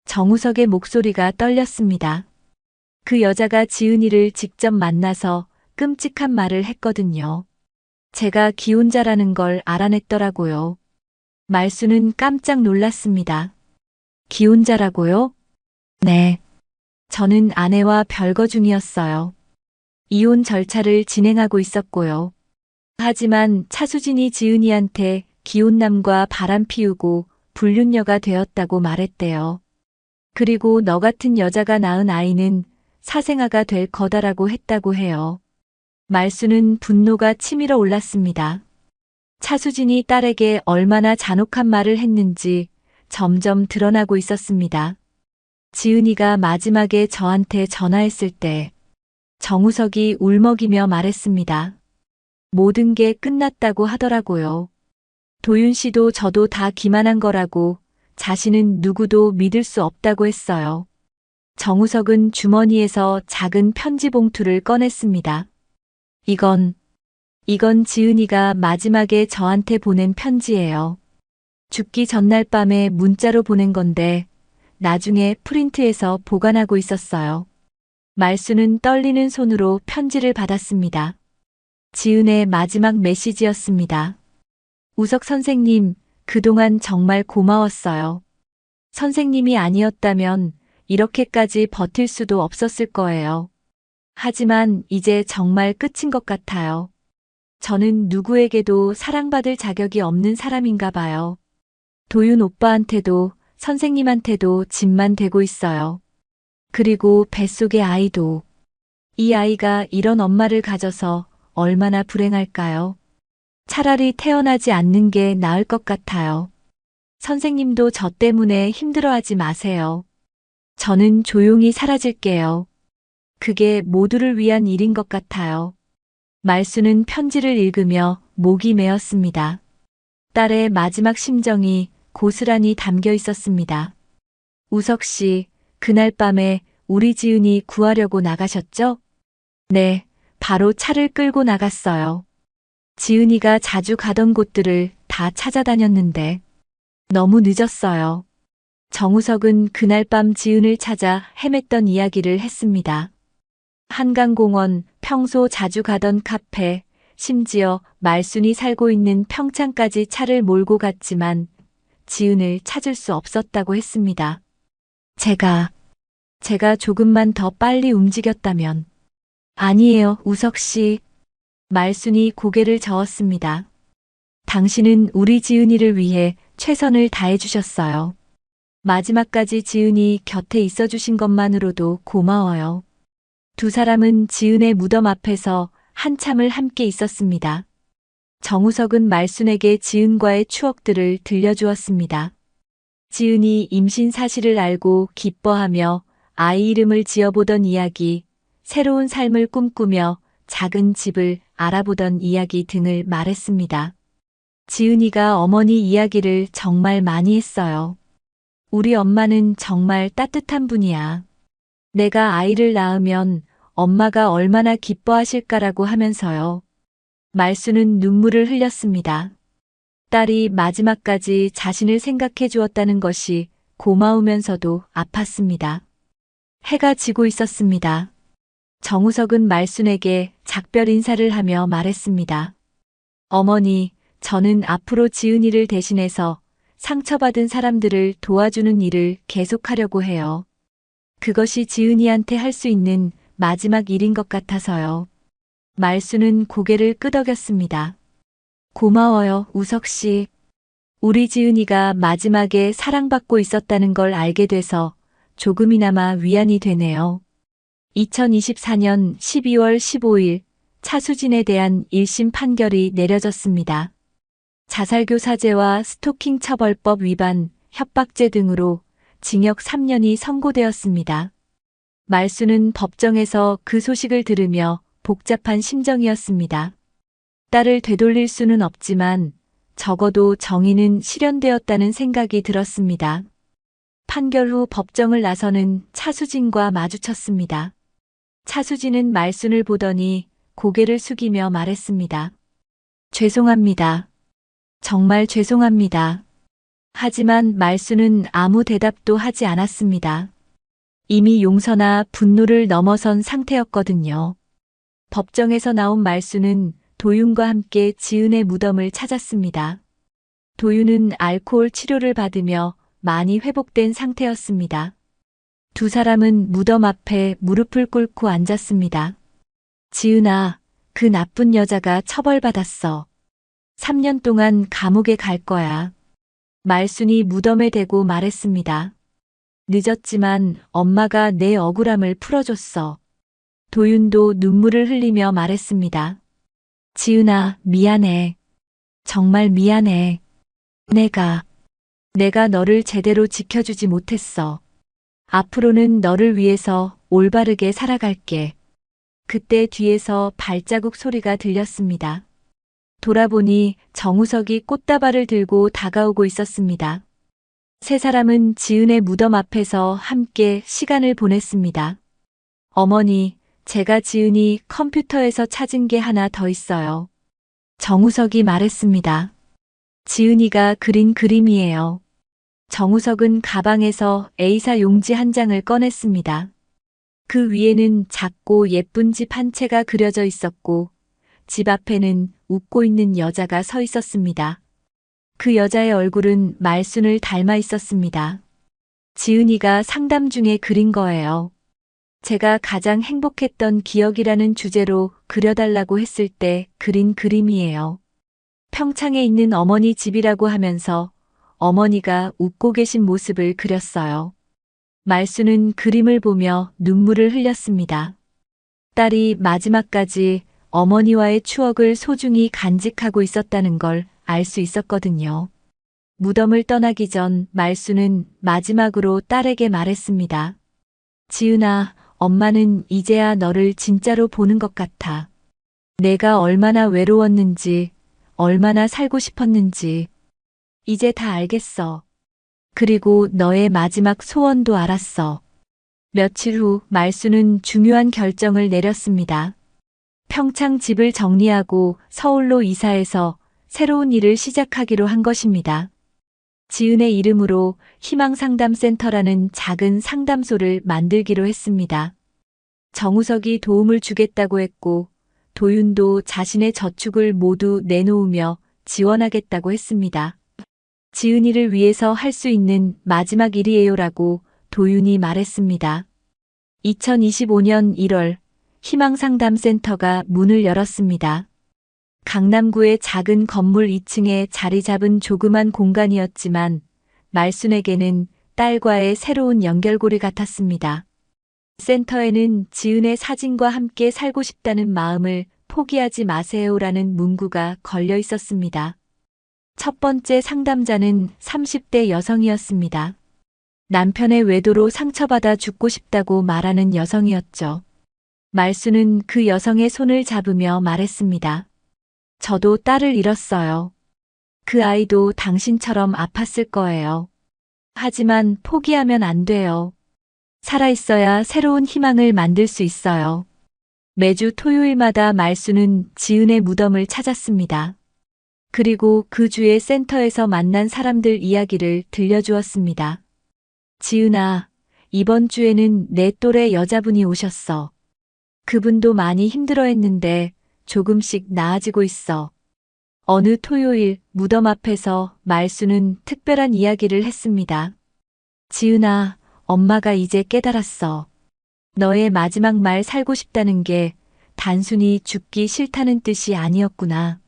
정우석의 목소리가 떨렸습니다. 그 여자가 지은이를 직접 만나서 끔찍한 말을 했거든요. 제가 기혼자라는 걸 알아냈더라고요. 말수는 깜짝 놀랐습니다. 기혼자라고요? 네. 저는 아내와 별거 중이었어요. 이혼 절차를 진행하고 있었고요. 하지만 차수진이 지은이한테 기혼남과 바람 피우고 불륜녀가 되었다고 말했대요. 그리고 너 같은 여자가 낳은 아이는 사생아가 될 거다라고 했다고 해요. 말수는 분노가 치밀어 올랐습니다. 차수진이 딸에게 얼마나 잔혹한 말을 했는지 점점 드러나고 있었습니다. 지은이가 마지막에 저한테 전화했을 때 정우석이 울먹이며 말했습니다. 모든 게 끝났다고 하더라고요. 도윤 씨도 저도 다 기만한 거라고, 자신은 누구도 믿을 수 없다고 했어요. 정우석은 주머니에서 작은 편지 봉투를 꺼냈습니다. 이건 지은이가 마지막에 저한테 보낸 편지예요. 죽기 전날 밤에 문자로 보낸 건데 나중에 프린트해서 보관하고 있었어요. 말수는 떨리는 손으로 편지를 받았습니다. 지은의 마지막 메시지였습니다. 우석 선생님, 그동안 정말 고마웠어요. 선생님이 아니었다면 이렇게까지 버틸 수도 없었을 거예요. 하지만 이제 정말 끝인 것 같아요. 저는 누구에게도 사랑받을 자격이 없는 사람인가 봐요. 도윤 오빠한테도 선생님한테도 짐만 되고 있어요. 그리고 뱃속의 아이도. 이 아이가 이런 엄마를 가져서 얼마나 불행할까요? 차라리 태어나지 않는 게 나을 것 같아요. 선생님도 저 때문에 힘들어하지 마세요. 저는 조용히 사라질게요. 그게 모두를 위한 일인 것 같아요. 말수는 편지를 읽으며 목이 메었습니다. 딸의 마지막 심정이 고스란히 담겨 있었습니다. 우석 씨, 그날 밤에 우리 지은이 구하려고 나가셨죠? 네, 바로 차를 끌고 나갔어요. 지은이가 자주 가던 곳들을 다 찾아다녔는데 너무 늦었어요. 정우석은 그날 밤 지은을 찾아 헤맸던 이야기를 했습니다. 한강공원, 평소 자주 가던 카페, 심지어 말순이 살고 있는 평창까지 차를 몰고 갔지만 지은을 찾을 수 없었다고 했습니다. 제가 조금만 더 빨리 움직였다면. 아니에요, 우석 씨. 말순이 고개를 저었습니다. 당신은 우리 지은이를 위해 최선을 다해 주셨어요. 마지막까지 지은이 곁에 있어 주신 것만으로도 고마워요. 두 사람은 지은의 무덤 앞에서 한참을 함께 있었습니다. 정우석은 말순에게 지은과의 추억들을 들려주었습니다. 지은이 임신 사실을 알고 기뻐하며 아이 이름을 지어보던 이야기, 새로운 삶을 꿈꾸며 작은 집을 알아보던 이야기 등을 말했습니다. 지은이가 어머니 이야기를 정말 많이 했어요. 우리 엄마는 정말 따뜻한 분이야. 내가 아이를 낳으면 엄마가 얼마나 기뻐하실까라고 하면서요. 말수는 눈물을 흘렸습니다. 딸이 마지막까지 자신을 생각해 주었다는 것이 고마우면서도 아팠습니다. 해가 지고 있었습니다. 정우석은 말순에게 작별 인사를 하며 말했습니다. 어머니, 저는 앞으로 지은이를 대신해서 상처받은 사람들을 도와주는 일을 계속하려고 해요. 그것이 지은이한테 할 수 있는 마지막 일인 것 같아서요. 말수는 고개를 끄덕였습니다. 고마워요, 우석 씨. 우리 지은이가 마지막에 사랑받고 있었다는 걸 알게 돼서 조금이나마 위안이 되네요. 2024년 12월 15일 차수진에 대한 1심 판결이 내려졌습니다. 자살교사죄와 스토킹 처벌법 위반, 협박죄 등으로 징역 3년이 선고되었습니다. 말수는 법정에서 그 소식을 들으며 복잡한 심정이었습니다. 딸을 되돌릴 수는 없지만 적어도 정의는 실현되었다는 생각이 들었습니다. 판결 후 법정을 나서는 차수진과 마주쳤습니다. 차수진은 말순을 보더니 고개를 숙이며 말했습니다. 죄송합니다. 정말 죄송합니다. 하지만 말순은 아무 대답도 하지 않았습니다. 이미 용서나 분노를 넘어선 상태였거든요. 법정에서 나온 말순은 도윤과 함께 지은의 무덤을 찾았습니다. 도윤은 알코올 치료를 받으며 많이 회복된 상태였습니다. 두 사람은 무덤 앞에 무릎을 꿇고 앉았습니다. 지은아, 그 나쁜 여자가 처벌받았어. 3년 동안 감옥에 갈 거야. 말순이 무덤에 대고 말했습니다. 늦었지만 엄마가 내 억울함을 풀어줬어. 도윤도 눈물을 흘리며 말했습니다. 지은아, 미안해. 정말 미안해. 내가 너를 제대로 지켜주지 못했어. 앞으로는 너를 위해서 올바르게 살아갈게. 그때 뒤에서 발자국 소리가 들렸습니다. 돌아보니 정우석이 꽃다발을 들고 다가오고 있었습니다. 세 사람은 지은의 무덤 앞에서 함께 시간을 보냈습니다. 어머니, 제가 지은이 컴퓨터에서 찾은 게 하나 더 있어요. 정우석이 말했습니다. 지은이가 그린 그림이에요. 정우석은 가방에서 A사 용지 한 장을 꺼냈습니다. 그 위에는 작고 예쁜 집 한 채가 그려져 있었고, 집 앞에는 웃고 있는 여자가 서 있었습니다. 그 여자의 얼굴은 말순을 닮아 있었습니다. 지은이가 상담 중에 그린 거예요. 제가 가장 행복했던 기억이라는 주제로 그려달라고 했을 때 그린 그림이에요. 평창에 있는 어머니 집이라고 하면서 어머니가 웃고 계신 모습을 그렸어요. 말순은 그림을 보며 눈물을 흘렸습니다. 딸이 마지막까지 어머니와의 추억을 소중히 간직하고 있었다는 걸 알 수 있었거든요. 무덤을 떠나기 전 말순은 마지막으로 딸에게 말했습니다. 지은아, 엄마는 이제야 너를 진짜로 보는 것 같아. 내가 얼마나 외로웠는지, 얼마나 살고 싶었는지, 이제 다 알겠어. 그리고 너의 마지막 소원도 알았어. 며칠 후 말순은 중요한 결정을 내렸습니다. 평창 집을 정리하고 서울로 이사해서 새로운 일을 시작하기로 한 것입니다. 지은의 이름으로 희망상담센터라는 작은 상담소를 만들기로 했습니다. 정우석이 도움을 주겠다고 했고, 도윤도 자신의 저축을 모두 내놓으며 지원하겠다고 했습니다. 지은이를 위해서 할 수 있는 마지막 일이에요라고 도윤이 말했습니다. 2025년 1월 희망상담센터가 문을 열었습니다. 강남구의 작은 건물 2층에 자리 잡은 조그만 공간이었지만 말순에게는 딸과의 새로운 연결고리 같았습니다. 센터에는 지은의 사진과 함께 살고 싶다는 마음을 포기하지 마세요라는 문구가 걸려 있었습니다. 첫 번째 상담자는 30대 여성이었습니다. 남편의 외도로 상처받아 죽고 싶다고 말하는 여성이었죠. 말순은 그 여성의 손을 잡으며 말했습니다. 저도 딸을 잃었어요. 그 아이도 당신처럼 아팠을 거예요. 하지만 포기하면 안 돼요. 살아있어야 새로운 희망을 만들 수 있어요. 매주 토요일마다 말순은 지은의 무덤을 찾았습니다. 그리고 그 주의 센터에서 만난 사람들 이야기를 들려주었습니다. 지은아, 이번 주에는 내 또래 여자분이 오셨어. 그분도 많이 힘들어했는데 조금씩 나아지고 있어. 어느 토요일 무덤 앞에서 말순은 특별한 이야기를 했습니다. 지은아, 엄마가 이제 깨달았어. 너의 마지막 말 살고 싶다는 게 단순히 죽기 싫다는 뜻이 아니었구나.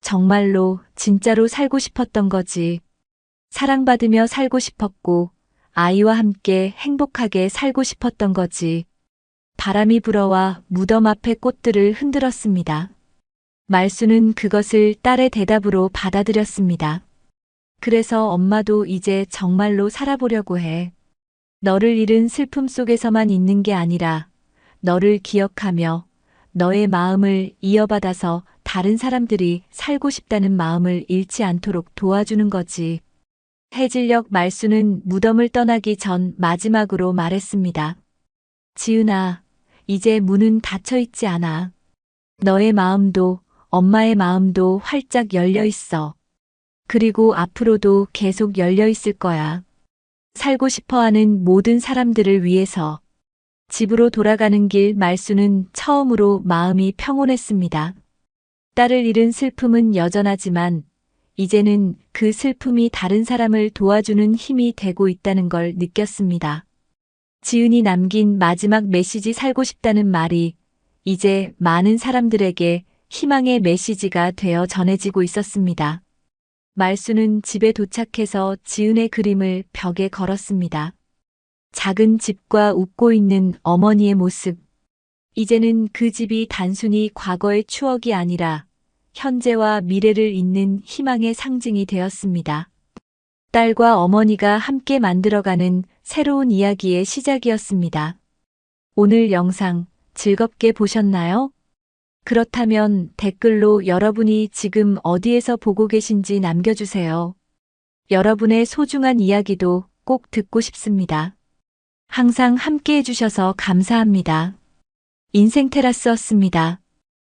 정말로 진짜로 살고 싶었던 거지. 사랑받으며 살고 싶었고 아이와 함께 행복하게 살고 싶었던 거지. 바람이 불어와 무덤 앞의 꽃들을 흔들었습니다. 말순은 그것을 딸의 대답으로 받아들였습니다. 그래서 엄마도 이제 정말로 살아보려고 해. 너를 잃은 슬픔 속에서만 있는 게 아니라 너를 기억하며 너의 마음을 이어받아서 다른 사람들이 살고 싶다는 마음을 잃지 않도록 도와주는 거지. 해질녘 말순은 무덤을 떠나기 전 마지막으로 말했습니다. 지은아, 이제 문은 닫혀 있지 않아. 너의 마음도 엄마의 마음도 활짝 열려 있어. 그리고 앞으로도 계속 열려 있을 거야. 살고 싶어 하는 모든 사람들을 위해서. 집으로 돌아가는 길 말순은 처음으로 마음이 평온했습니다. 딸을 잃은 슬픔은 여전하지만 이제는 그 슬픔이 다른 사람을 도와주는 힘이 되고 있다는 걸 느꼈습니다. 지은이 남긴 마지막 메시지 살고 싶다는 말이 이제 많은 사람들에게 희망의 메시지가 되어 전해지고 있었습니다. 말수는 집에 도착해서 지은의 그림을 벽에 걸었습니다. 작은 집과 웃고 있는 어머니의 모습. 이제는 그 집이 단순히 과거의 추억이 아니라 현재와 미래를 잇는 희망의 상징이 되었습니다. 딸과 어머니가 함께 만들어가는 새로운 이야기의 시작이었습니다. 오늘 영상 즐겁게 보셨나요? 그렇다면 댓글로 여러분이 지금 어디에서 보고 계신지 남겨주세요. 여러분의 소중한 이야기도 꼭 듣고 싶습니다. 항상 함께 해주셔서 감사합니다. 인생 테라스였습니다.